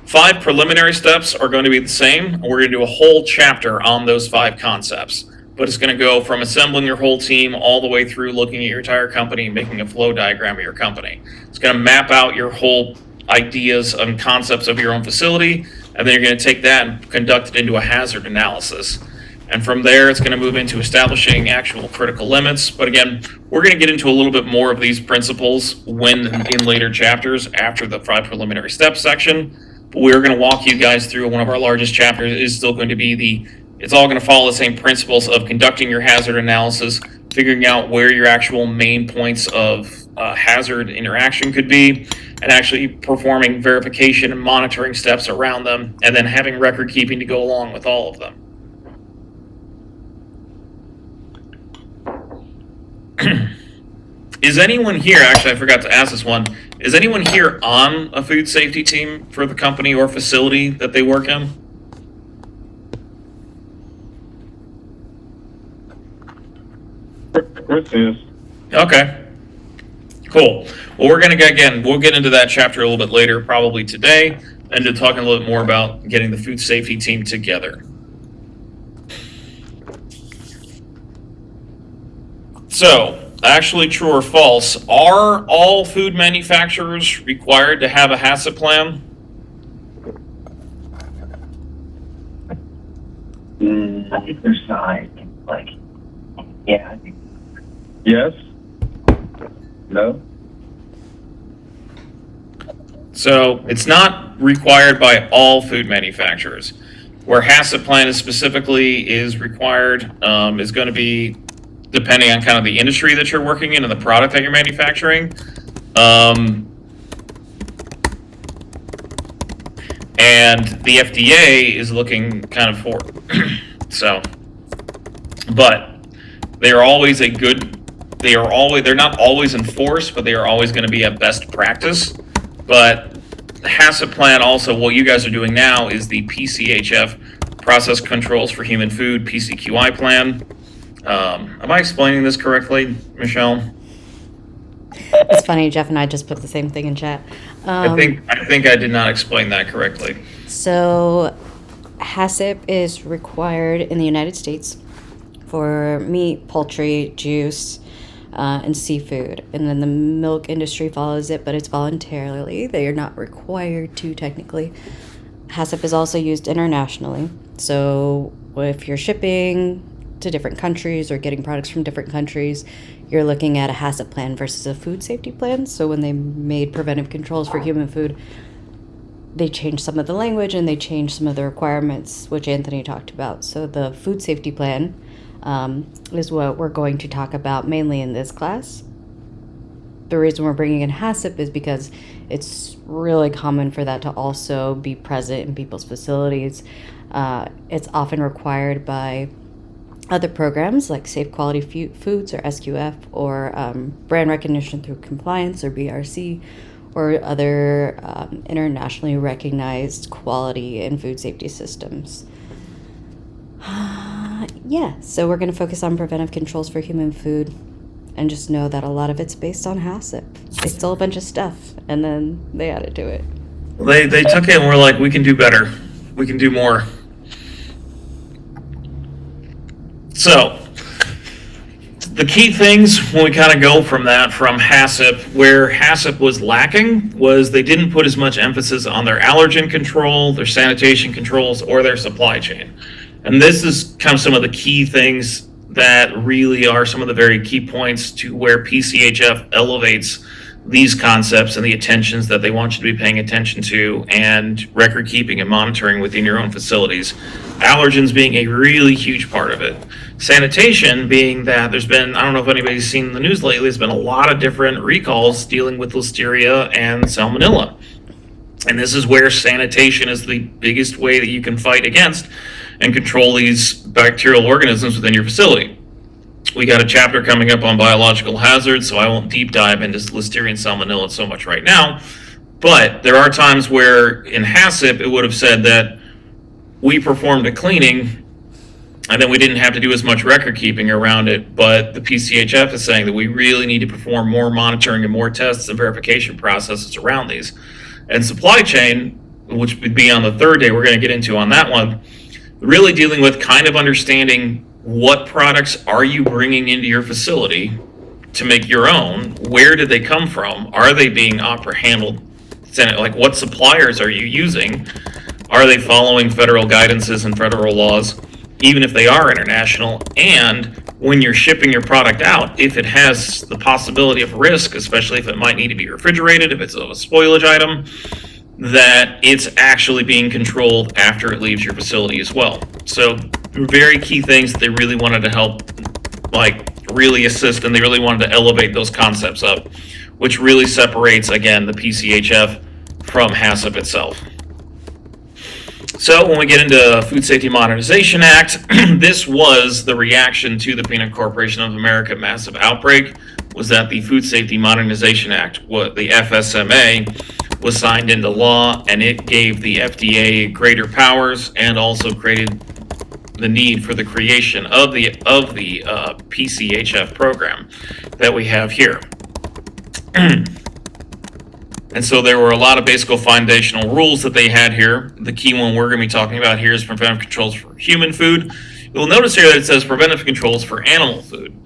5 preliminary steps are going to be the same. We're going to do a whole chapter on those 5 concepts, but it's going to go from assembling your whole team all the way through looking at your entire company and making a flow diagram of your company. It's going to map out your whole ideas and concepts of your own facility, and then you're going to take that and conduct it into a hazard analysis. And from there, it's going to move into establishing actual critical limits. But again, we're going to get into a little bit more of these principles when in later chapters after the 5 preliminary steps section. But we're going to walk you guys through one of our largest chapters. Is still going to be it's all going to follow the same principles of conducting your hazard analysis, figuring out where your actual main points of hazard interaction could be, and actually performing verification and monitoring steps around them, and then having record keeping to go along with all of them. Is anyone here, actually I forgot to ask this one, is anyone here on a food safety team for the company or facility that they work in? Chris is. Okay. Cool. Well, we're going to we'll get into that chapter a little bit later, probably today, and to talk a little bit more about getting the food safety team together. So, actually, true or false, are all food manufacturers required to have a HACCP plan? Either side, like, yeah, I think. Yes. No. So it's not required by all food manufacturers. Where HACCP plan is specifically is required is going to be depending on kind of the industry that you're working in and the product that you're manufacturing. And the FDA is looking kind of for so, but they are always they're not always enforced, but they are always going to be a best practice. But the HACCP plan also, what you guys are doing now is the PCHF process controls for human food PCQI plan. Am I explaining this correctly, Michelle? It's funny, Jeff and I just put the same thing in chat. I think I did not explain that correctly. So HACCP is required in the United States for meat, poultry, juice, and seafood. And then the milk industry follows it, but it's voluntarily. They are not required to technically. HACCP is also used internationally. So if you're shipping to different countries or getting products from different countries, you're looking at a HACCP plan versus a food safety plan. So when they made preventive controls for human food, they changed some of the language and they changed some of the requirements, which Anthony talked about. So the food safety plan is what we're going to talk about mainly in this class. The reason we're bringing in HACCP is because it's really common for that to also be present in people's facilities. It's often required by other programs like Safe Quality Foods or SQF, or brand recognition through compliance or BRC, or other internationally recognized quality and food safety systems. So we're going to focus on preventive controls for human food, and just know that a lot of it's based on HACCP. They stole a bunch of stuff and then they added to it. They took it and were like, we can do better. We can do more. So, the key things when we kind of go from HACCP, where HACCP was lacking was they didn't put as much emphasis on their allergen control, their sanitation controls, or their supply chain. And this is kind of some of the key things that really are some of the very key points to where PCHF elevates these concepts and the attentions that they want you to be paying attention to, and record keeping and monitoring within your own facilities. Allergens being a really huge part of it. Sanitation being that there's been, I don't know if anybody's seen the news lately, there's been a lot of different recalls dealing with Listeria and Salmonella. And this is where sanitation is the biggest way that you can fight against and control these bacterial organisms within your facility. We got a chapter coming up on biological hazards, so I won't deep dive into Listeria and Salmonella so much right now. But there are times where in HACCP it would have said that we performed a cleaning and then we didn't have to do as much record keeping around it. But the PCHF is saying that we really need to perform more monitoring and more tests and verification processes around these. And supply chain, which would be on the third day, we're going to get into on that one, really dealing with kind of understanding what products are you bringing into your facility to make your own? Where did they come from? Are they being handled? Like, what suppliers are you using? Are they following federal guidances and federal laws, even if they are international? And when you're shipping your product out, if it has the possibility of risk, especially if it might need to be refrigerated, if it's a spoilage item, that it's actually being controlled after it leaves your facility as well. So very key things that they really wanted to help, like really assist, and they really wanted to elevate those concepts up, which really separates, again, the PCHF from HACCP itself. So when we get into Food Safety Modernization Act, this was the reaction to the Peanut Corporation of America massive outbreak, was that the Food Safety Modernization Act, the FSMA, was signed into law, and it gave the FDA greater powers and also created the need for the creation of the PCHF program that we have here. And so there were a lot of basic foundational rules that they had here. The key one we're going to be talking about here is preventive controls for human food. You'll notice here that it says preventive controls for animal food.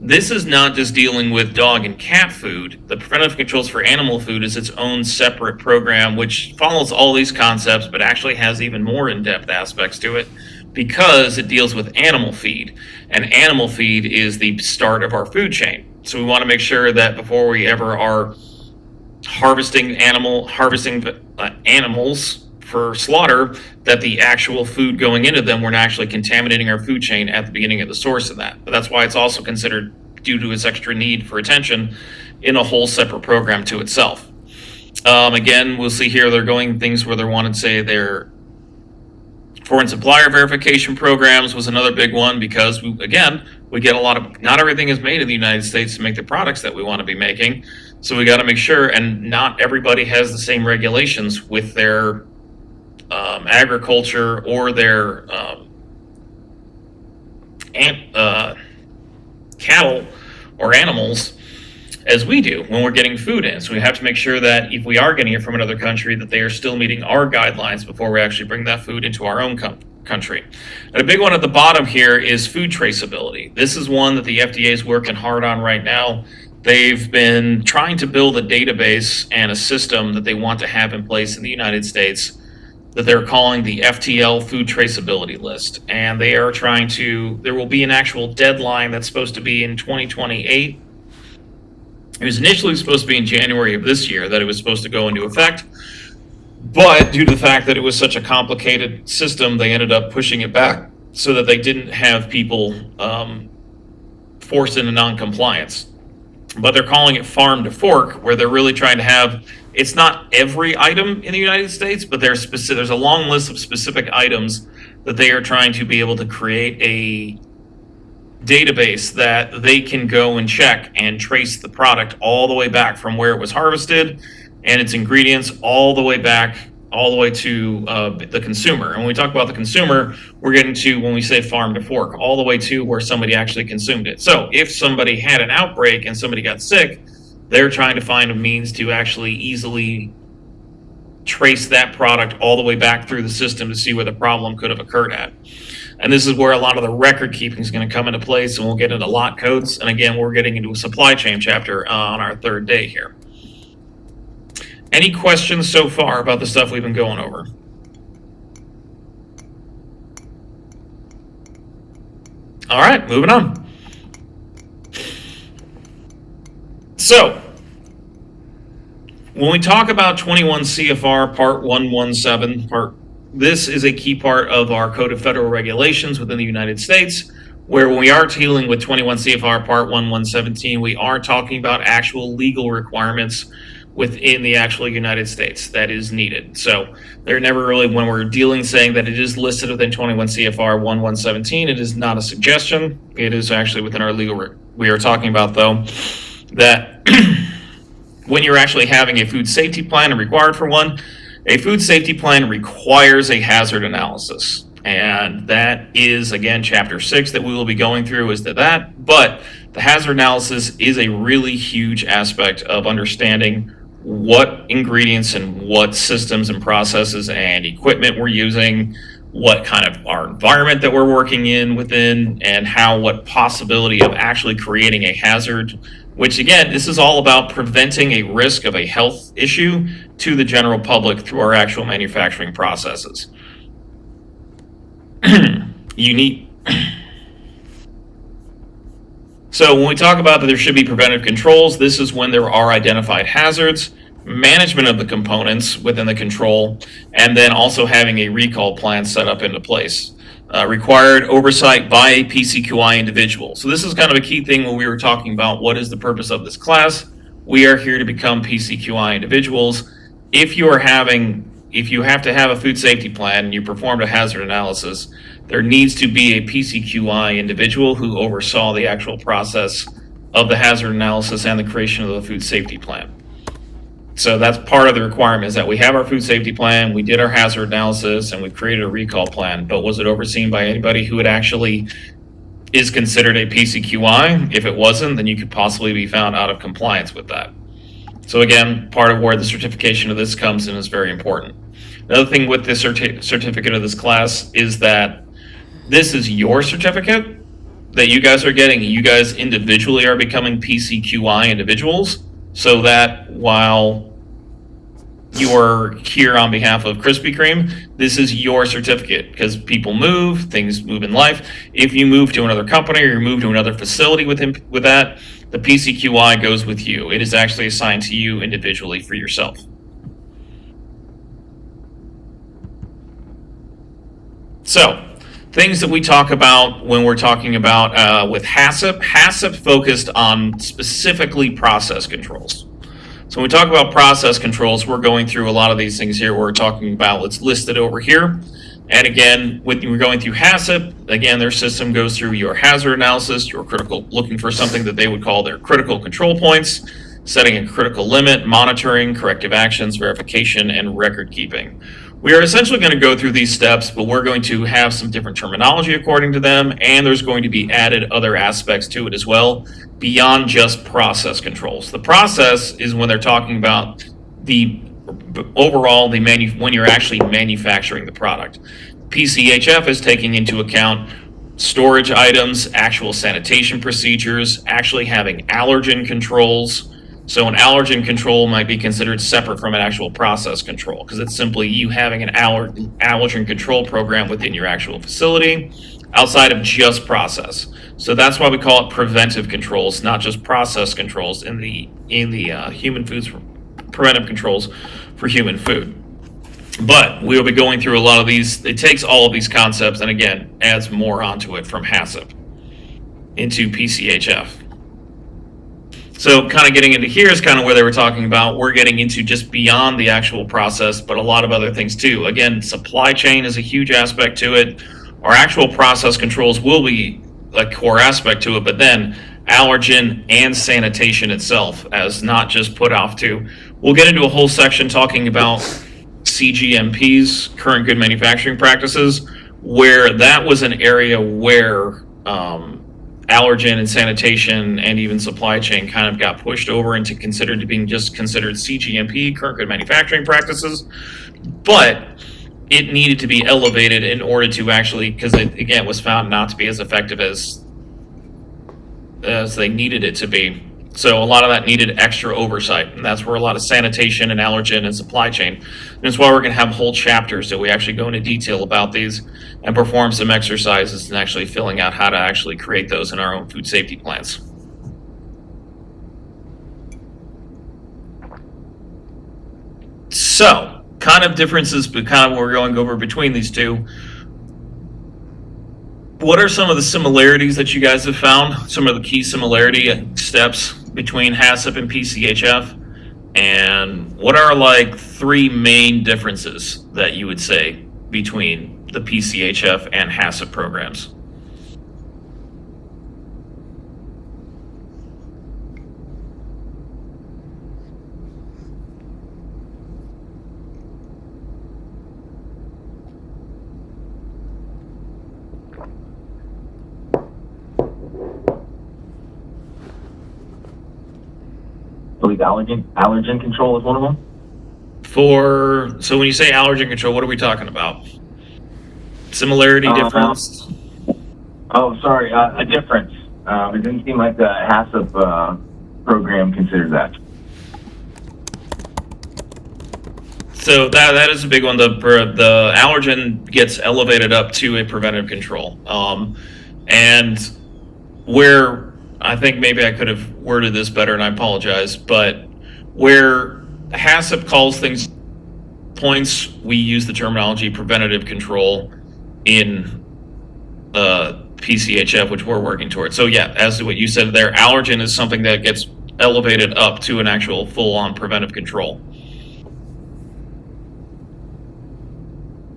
This is not just dealing with dog and cat food. The preventive controls for animal food is its own separate program, which follows all these concepts, but actually has even more in-depth aspects to it, because it deals with animal feed. And animal feed is the start of our food chain. So we want to make sure that before we ever are harvesting animals for slaughter, that the actual food going into them, we're not actually contaminating our food chain at the beginning of the source of that. But that's why it's also considered, due to its extra need for attention, in a whole separate program to itself. Again, we'll see here they're going things where they want to say their foreign supplier verification programs was another big one, because we get a lot of, not everything is made in the United States to make the products that we want to be making. So we got to make sure, and not everybody has the same regulations with their agriculture or their cattle or animals as we do when we're getting food in. So we have to make sure that if we are getting it from another country, that they are still meeting our guidelines before we actually bring that food into our own country. And a big one at the bottom here is food traceability. This is one that the FDA is working hard on right now. They've been trying to build a database and a system that they want to have in place in the United States that they're calling the FTL Food Traceability List. And they are trying to, there will be an actual deadline that's supposed to be in 2028. It was initially supposed to be in January of this year that it was supposed to go into effect. But due to the fact that it was such a complicated system, they ended up pushing it back so that they didn't have people forced into non-compliance. But they're calling it farm to fork, where they're really trying to have, it's not every item in the United States, but there's a long list of specific items that they are trying to be able to create a database that they can go and check and trace the product all the way back from where it was harvested and its ingredients all the way back, all the way to the consumer. And when we talk about the consumer, we're getting to, when we say farm to fork, all the way to where somebody actually consumed it. So if somebody had an outbreak and somebody got sick, they're trying to find a means to actually easily trace that product all the way back through the system to see where the problem could have occurred at. And this is where a lot of the record keeping is going to come into place, and we'll get into lot codes. And again, we're getting into a supply chain chapter on our third day here. Any questions so far about the stuff we've been going over? All right, moving on. So, when we talk about 21 CFR Part 117, this is a key part of our Code of Federal Regulations within the United States, where when we are dealing with 21 CFR Part 1117, we are talking about actual legal requirements within the actual United States that is needed. So they're never really, when we're dealing, saying that it is listed within 21 CFR 1117, it is not a suggestion. It is actually within our legal, we are talking about though, that when you're actually having a food safety plan and required for one, a food safety plan requires a hazard analysis. And that is, again, Chapter 6 that we will be going through is that. But the hazard analysis is a really huge aspect of understanding what ingredients and what systems and processes and equipment we're using, what kind of our environment that we're working in within, and how, what possibility of actually creating a hazard, which again, this is all about preventing a risk of a health issue to the general public through our actual manufacturing processes. So when we talk about that there should be preventive controls, this is when there are identified hazards, management of the components within the control, and then also having a recall plan set up into place. Required oversight by a PCQI individual. So this is kind of a key thing when we were talking about what is the purpose of this class. We are here to become PCQI individuals. If you have to have a food safety plan and you performed a hazard analysis, there needs to be a PCQI individual who oversaw the actual process of the hazard analysis and the creation of the food safety plan. So that's part of the requirement, is that we have our food safety plan, we did our hazard analysis, and we created a recall plan. But was it overseen by anybody who actually is considered a PCQI? If it wasn't, then you could possibly be found out of compliance with that. So again, part of where the certification of this comes in is very important. Another thing with this certificate of this class is that this is your certificate that you guys are getting. You guys individually are becoming PCQI individuals, so that while you're here on behalf of Krispy Kreme, this is your certificate, because people move, things move in life. If you move to another company or you move to another facility with that, the PCQI goes with you. It is actually assigned to you individually for yourself. So, things that we talk about when we're talking about with HACCP. HACCP focused on specifically process controls. So when we talk about process controls, we're going through a lot of these things here. We're talking about what's listed over here. And again, when we're going through HACCP, again, their system goes through your hazard analysis, your critical, looking for something that they would call their critical control points, setting a critical limit, monitoring, corrective actions, verification, and record keeping. We are essentially going to go through these steps, but we're going to have some different terminology according to them, and there's going to be added other aspects to it as well, beyond just process controls. The process is when they're talking about the overall, when you're actually manufacturing the product. PCHF is taking into account storage items, actual sanitation procedures, actually having allergen controls. So an allergen control might be considered separate from an actual process control, because it's simply you having an allergen control program within your actual facility outside of just process. So that's why we call it preventive controls, not just process controls in the human foods, preventive controls for human food. But we will be going through a lot of these. It takes all of these concepts and again adds more onto it from HACCP into PCHF. So kind of getting into here is kind of where they were talking about. We're getting into just beyond the actual process, but a lot of other things too. Again, supply chain is a huge aspect to it. Our actual process controls will be a core aspect to it, but then allergen and sanitation itself as not just put off to. We'll get into a whole section talking about CGMPs, current good manufacturing practices, where that was an area where allergen and sanitation and even supply chain kind of got pushed over into considered to being just considered CGMP, current good manufacturing practices, but it needed to be elevated in order to actually, because it again was found not to be as effective as they needed it to be. So a lot of that needed extra oversight, and that's where a lot of sanitation and allergen and supply chain. And that's why we're going to have whole chapters that we actually go into detail about these and perform some exercises and actually filling out how to actually create those in our own food safety plans. So, kind of differences, but kind of what we're going over between these two. What are some of the similarities that you guys have found? Some of the key similarity steps between HACCP and PCHF? And what are like 3 main differences that you would say between the PCHF and HACCP programs? I believe allergen control is one of them. So when you say allergen control, what are we talking about? Similarity, difference? Oh, sorry, a difference. It didn't seem like the HACCP program considered that. So that is a big one. The allergen gets elevated up to a preventive control. And where I think maybe I could have worded this better, and I apologize, but where HACCP calls things points, we use the terminology preventative control in PCHF, which we're working towards. So yeah, as to what you said there, allergen is something that gets elevated up to an actual full-on preventive control.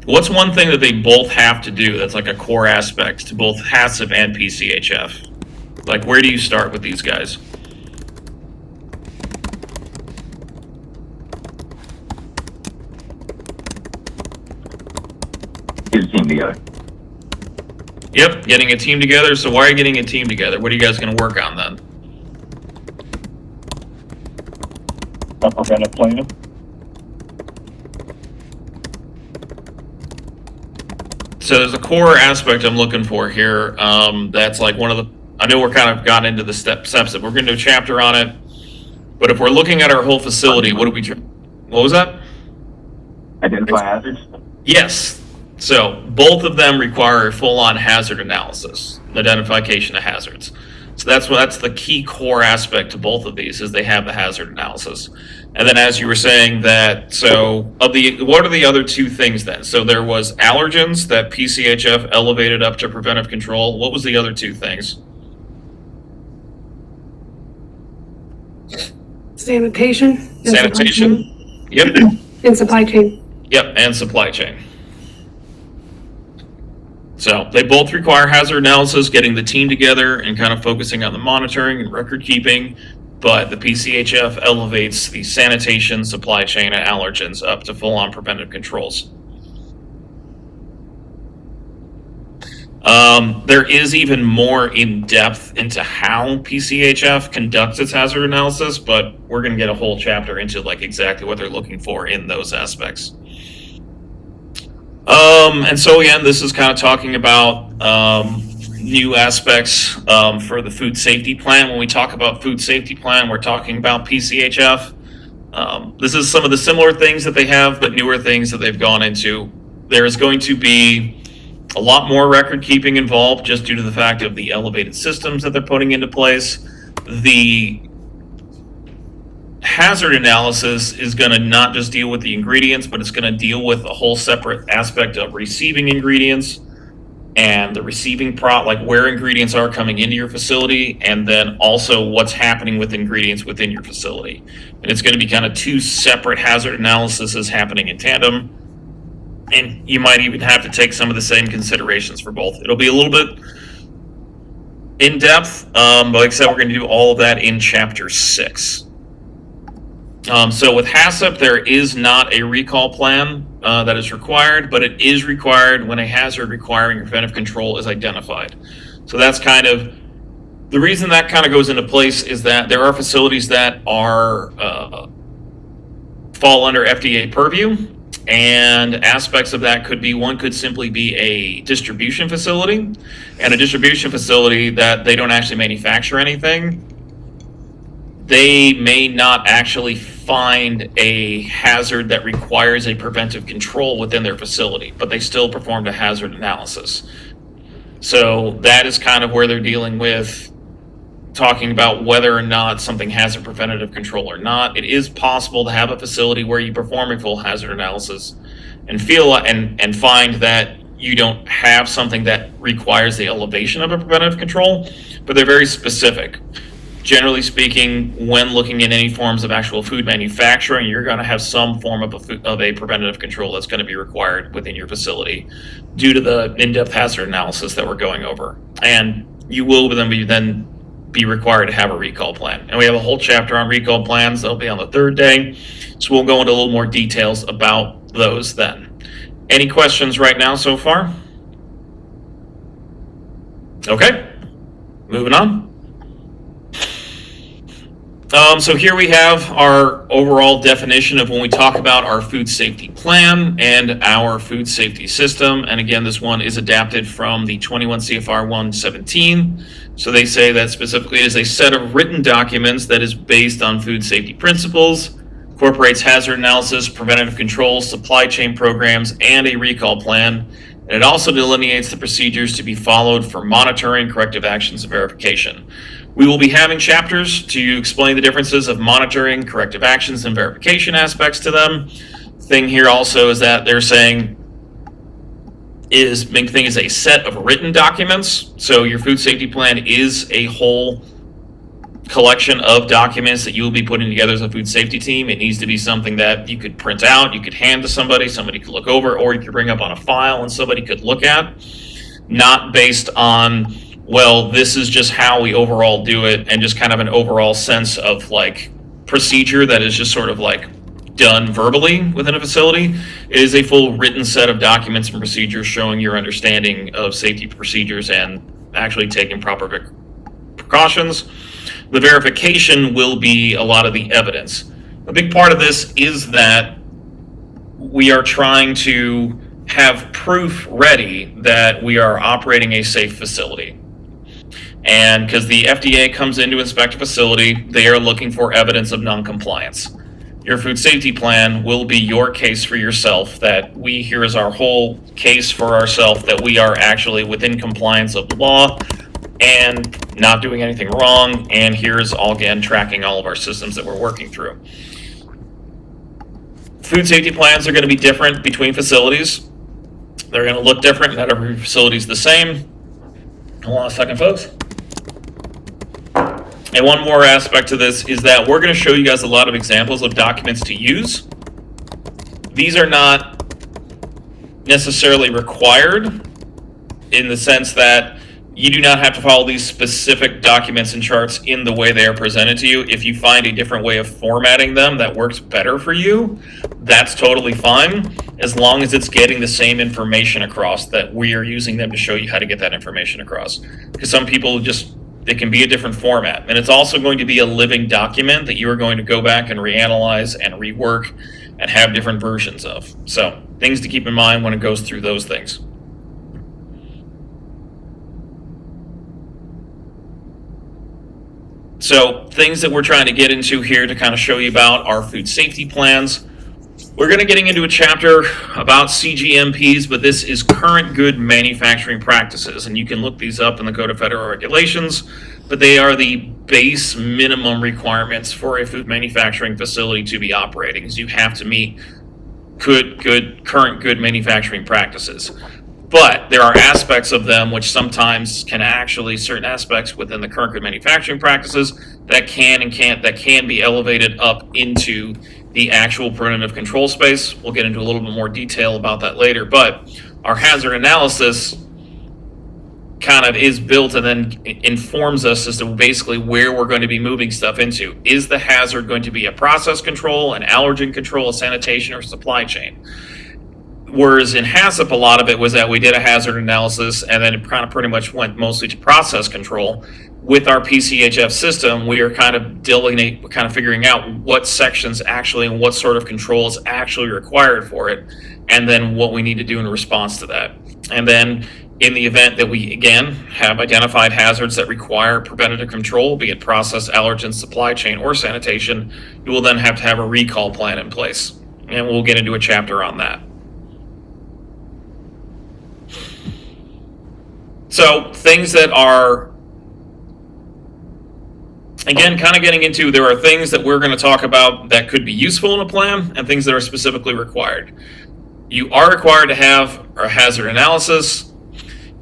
What's one thing that they both have to do that's like a core aspect to both HACCP and PCHF? Like, where do you start with these guys? Get a team together. Yep, getting a team together. So why are you getting a team together? What are you guys going to work on then? A preventive plan. So there's a core aspect I'm looking for here. That's like one of the, I know we're kind of gotten into the steps that we're going to do a chapter on it. But if we're looking at our whole facility, what was that? Identify hazards. Yes. So both of them require a full-on hazard analysis, identification of hazards. So that's the key core aspect to both of these, is they have the hazard analysis. And then as you were saying that, so what are the other 2 things then? So there was allergens that PCHF elevated up to preventive control. What was the other 2 things? Sanitation. Sanitation. Yep. And supply chain. Yep, and supply chain. So they both require hazard analysis, getting the team together and kind of focusing on the monitoring and record keeping, but the PCHF elevates the sanitation, supply chain, and allergens up to full-on preventive controls. There is even more in depth into how PCHF conducts its hazard analysis, but we're going to get a whole chapter into like exactly what they're looking for in those aspects. And so again, this is kind of talking about new aspects for the food safety plan. When we talk about food safety plan, we're talking about PCHF. This is some of the similar things that they have, but newer things that they've gone into. There is going to be a lot more record keeping involved just due to the fact of the elevated systems that they're putting into place. The hazard analysis is going to not just deal with the ingredients, but it's going to deal with a whole separate aspect of receiving ingredients and the receiving like where ingredients are coming into your facility, and then also what's happening with ingredients within your facility. And it's going to be kind of two separate hazard analyses happening in tandem. And you might even have to take some of the same considerations for both. It'll be a little bit in depth, but like I said, we're going to do all of that in Chapter 6. So with HACCP, there is not a recall plan that is required, but it is required when a hazard requiring preventive control is identified. So that's kind of the reason that kind of goes into place, is that there are facilities that are fall under FDA purview, and aspects of that could be, one could simply be a distribution facility, and a distribution facility that they don't actually manufacture anything. They may not actually find a hazard that requires a preventive control within their facility, but they still performed a hazard analysis. So that is kind of where they're dealing with talking about whether or not something has a preventative control or not. It is possible to have a facility where you perform a full hazard analysis and feel and find that you don't have something that requires the elevation of a preventative control, but they're very specific. Generally speaking, when looking at any forms of actual food manufacturing, you're going to have some form of a preventative control that's going to be required within your facility due to the in-depth hazard analysis that we're going over. And you will then be required to have a recall plan. And we have a whole chapter on recall plans. That'll be on the third day. So we'll go into a little more details about those then. Any questions right now so far? Okay, moving on. So here we have our overall definition of when we talk about our food safety plan and our food safety system. And again, this one is adapted from the 21 CFR 117. So they say that specifically it is a set of written documents that is based on food safety principles, incorporates hazard analysis, preventative control, supply chain programs, and a recall plan. And it also delineates the procedures to be followed for monitoring, corrective actions, and verification. We will be having chapters to explain the differences of monitoring, corrective actions, and verification aspects to them. Thing here also is that they're saying big thing is a set of written documents. So your food safety plan is a whole collection of documents that you will be putting together as a food safety team. It needs to be something that you could print out, you could hand to somebody could look over, or you could bring up on a file and somebody could look at. Not based on, well, this is just how we overall do it, and just kind of an overall sense of like procedure that is just sort of like done verbally within a facility. It is a full written set of documents and procedures showing your understanding of safety procedures and actually taking proper precautions. The verification will be a lot of the evidence. A big part of this is that we are trying to have proof ready that we are operating a safe facility. And because the FDA comes in to inspect a facility, they are looking for evidence of non-compliance. Your food safety plan will be your case for yourself, that here is our whole case for ourselves, that we are actually within compliance of the law and not doing anything wrong, and here's all again tracking all of our systems that we're working through. Food safety plans are going to be different between facilities. They're going to look different. Not every facility is the same. Hold on a second, folks. And one more aspect to this is that we're going to show you guys a lot of examples of documents to use. These are not necessarily required in the sense that you do not have to follow these specific documents and charts in the way they are presented to you. If you find a different way of formatting them that works better for you, that's totally fine, as long as it's getting the same information across that we are using them to show you how to get that information across. Because some people it can be a different format. And it's also going to be a living document that you are going to go back and reanalyze and rework and have different versions of. So things to keep in mind when it goes through those things. So things that we're trying to get into here to kind of show you about our food safety plans. We're going to getting into a chapter about CGMPs, but this is current good manufacturing practices, and you can look these up in the Code of Federal Regulations, but they are the base minimum requirements for a food manufacturing facility to be operating. Is you have to meet current good manufacturing practices. But there are aspects of them which sometimes can actually, certain aspects within the current good manufacturing practices that can be elevated up into the actual preventative control space. We'll get into a little bit more detail about that later, but our hazard analysis kind of is built and then informs us as to basically where we're going to be moving stuff into. Is the hazard going to be a process control, an allergen control, a sanitation, or supply chain? Whereas in HACCP, a lot of it was that we did a hazard analysis and then it kind of pretty much went mostly to process control. With our PCHF system, we are kind of figuring out what sections actually and what sort of control is actually required for it, and then what we need to do in response to that. And then in the event that we, again, have identified hazards that require preventative control, be it process, allergen, supply chain, or sanitation, you will then have to have a recall plan in place. And we'll get into a chapter on that. So things that are, again, kind of getting into, there are things that we're going to talk about that could be useful in a plan and things that are specifically required. You are required to have a hazard analysis.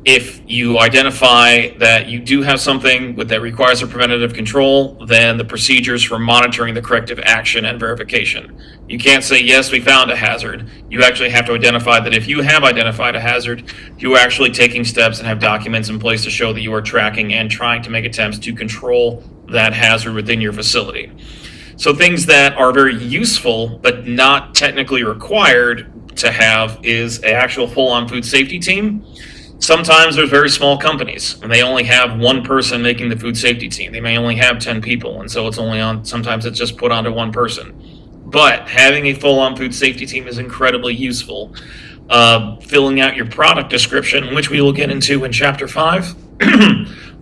If you identify that you do have something that requires a preventative control, then the procedures for monitoring the corrective action and verification. You can't say, yes, we found a hazard. You actually have to identify that if you have identified a hazard, you are actually taking steps and have documents in place to show that you are tracking and trying to make attempts to control that hazard within your facility. So things that are very useful but not technically required to have is an actual full-on food safety team. Sometimes there's very small companies and they only have one person making the food safety team. They may only have 10 people, and so sometimes it's just put onto one person. But having a full-on food safety team is incredibly useful. Filling out your product description, which we will get into in Chapter 5,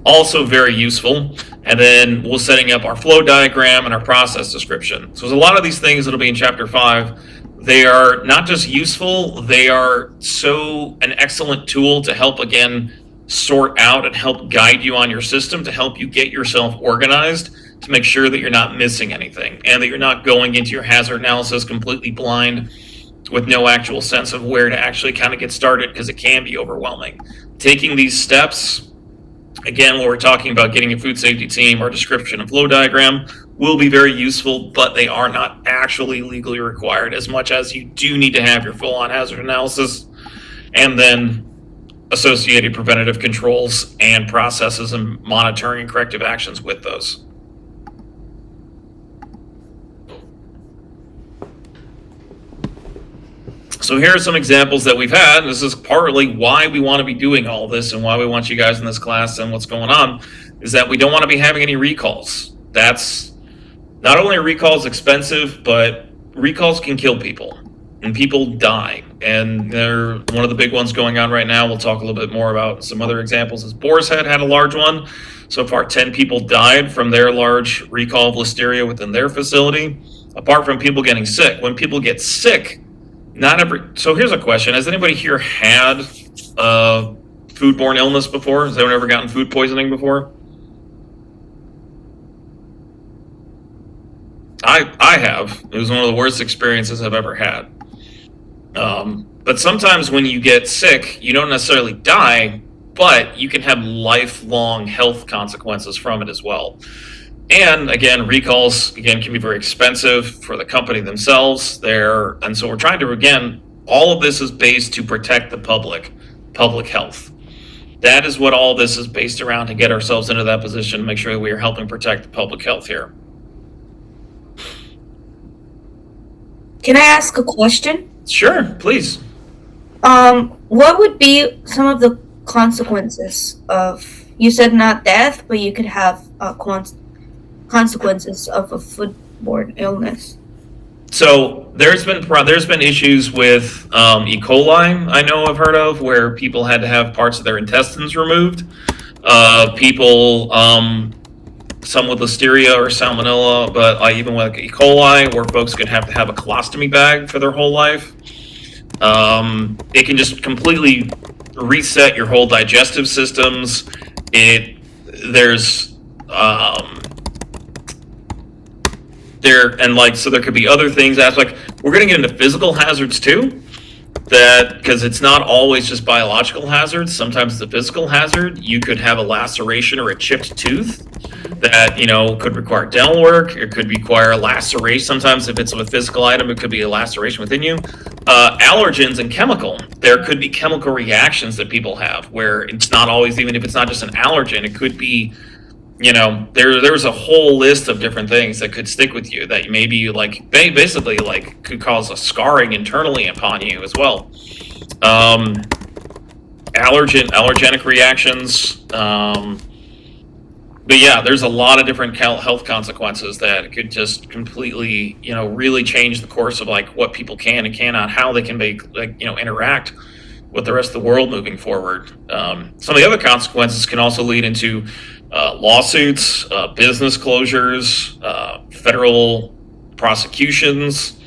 also very useful. And then we're setting up our flow diagram and our process description. So there's a lot of these things that'll be in Chapter 5. They are not just useful, they are an excellent tool to help, again, sort out and help guide you on your system, to help you get yourself organized, to make sure that you're not missing anything and that you're not going into your hazard analysis completely blind with no actual sense of where to actually kind of get started, because it can be overwhelming. Taking these steps, again, when we're talking about getting a food safety team or description and flow diagram, will be very useful, but they are not actually legally required, as much as you do need to have your full-on hazard analysis and then associated preventative controls and processes and monitoring and corrective actions with those. So here are some examples that we've had. This is partly why we want to be doing all this and why we want you guys in this class and what's going on, is that we don't want to be having any recalls. That's not only are recalls expensive, but recalls can kill people and people die. And they're one of the big ones going on right now. We'll talk a little bit more about some other examples. As Boar's Head had a large one. So far, 10 people died from their large recall of listeria within their facility, apart from people getting sick. When people get sick, so here's a question. Has anybody here had foodborne illness before? Has anyone ever gotten food poisoning before? I have. It was one of the worst experiences I've ever had. But sometimes when you get sick, you don't necessarily die, but you can have lifelong health consequences from it as well. And again, recalls can be very expensive for the company themselves. And so we're trying to, again, all of this is based to protect the public health. That is what all this is based around, to get ourselves into that position, to make sure that we are helping protect the public health here. Can I ask a question? Sure, please. What would be some of the consequences of, you said not death, but you could have consequences of a foodborne illness? So there's been issues with E. coli, I know I've heard of, where people had to have parts of their intestines removed. Some with listeria or salmonella, but even with E. coli, where folks could have to have a colostomy bag for their whole life. It can just completely reset your whole digestive systems. There's so there could be other things. That's like, we're going to get into physical hazards too. Because it's not always just biological hazards. Sometimes it's a physical hazard. You could have a laceration or a chipped tooth that, could require dental work. It could require a laceration. Sometimes if it's a physical item, it could be a laceration within you. Allergens and chemical. There could be chemical reactions that people have where it's not always, even if it's not just an allergen, it could be, there's a whole list of different things that could stick with you that maybe you basically could cause a scarring internally upon you as well. Allergenic reactions. But yeah, there's a lot of different health consequences that could just completely, really change the course of what people can and cannot, how they can interact with the rest of the world moving forward. Some of the other consequences can also lead into lawsuits, business closures, federal prosecutions.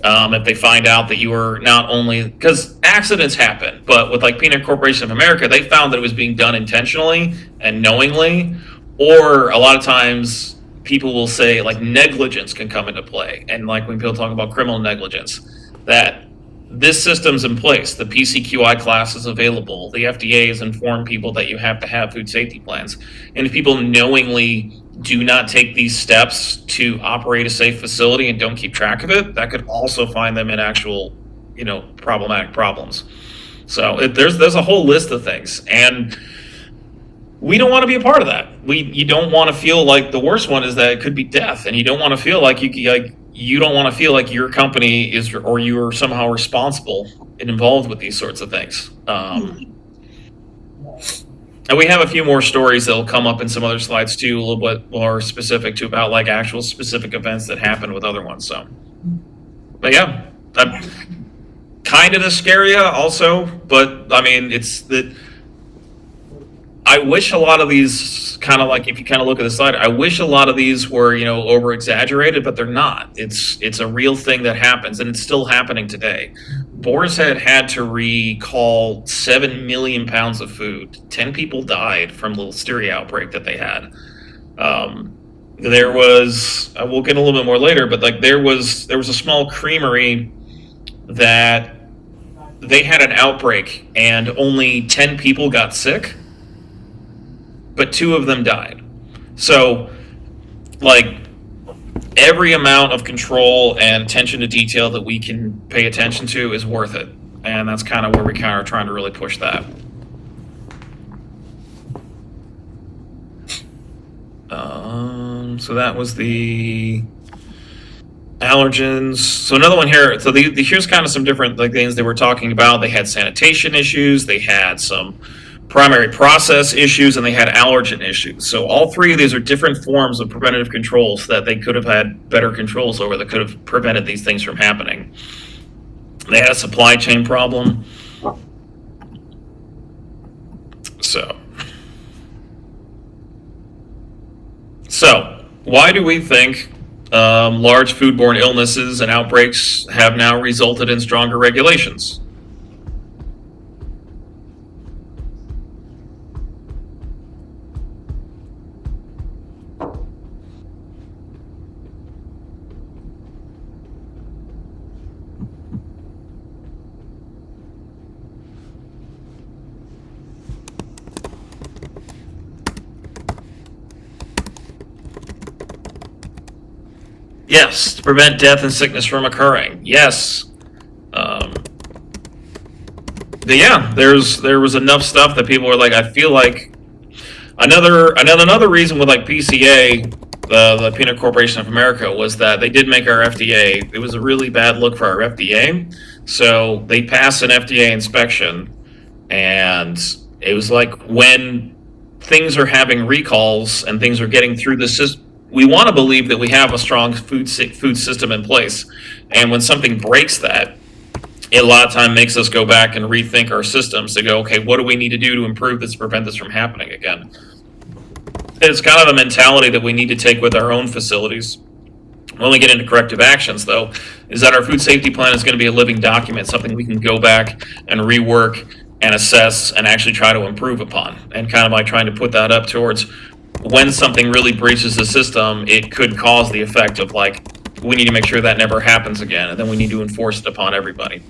If they find out that you were not only, because accidents happen, but with Peanut Corporation of America, they found that it was being done intentionally and knowingly, or a lot of times people will say negligence can come into play. And when people talk about criminal negligence, that this system's in place, the PCQI class is available, the FDA has informed people that you have to have food safety plans. And if people knowingly do not take these steps to operate a safe facility and don't keep track of it, that could also find them in actual, problematic problems. So there's a whole list of things, and we don't want to be a part of that. You don't want to feel like the worst one is that it could be death, and you don't want to feel like you don't want to feel like your company is, or you are somehow responsible and involved with these sorts of things. And we have a few more stories that'll come up in some other slides too, a little bit more specific to about actual specific events that happened with other ones. So, but yeah, that kind of the scary also, but I mean, it's that I wish a lot of these if you look at the slide, I wish a lot of these were, over exaggerated, but they're not. It's a real thing that happens, and it's still happening today. Boar's Head had to recall 7 million pounds of food. 10 people died from the listeria outbreak that they had. There was, we'll get a little bit more later, but there was a small creamery that they had an outbreak and only 10 people got sick, but 2 of them died. So, every amount of control and attention to detail that we can pay attention to is worth it. And that's kind of where we are trying to really push that. So that was the allergens. So another one here. So here's kind of some different things they were talking about. They had sanitation issues. They had some primary process issues, and they had allergen issues. So all 3 of these are different forms of preventative controls that they could have had better controls over that could have prevented these things from happening. They had a supply chain problem. So why do we think large foodborne illnesses and outbreaks have now resulted in stronger regulations? Yes, to prevent death and sickness from occurring. Yes. But yeah, there was enough stuff that people were I feel like another reason with PCA, the Peanut Corporation of America, was that they did make our FDA. It was a really bad look for our FDA. So they passed an FDA inspection, and it was when things are having recalls and things are getting through the system, we want to believe that we have a strong food system in place. And when something breaks that, it a lot of time makes us go back and rethink our systems to go, okay, what do we need to do to improve this, prevent this from happening again? It's kind of a mentality that we need to take with our own facilities. When we get into corrective actions, though, is that our food safety plan is going to be a living document, something we can go back and rework and assess and actually try to improve upon. And kind of trying to put that up towards when something really breaches the system, it could cause the effect of like, we need to make sure that never happens again, and then we need to enforce it upon everybody.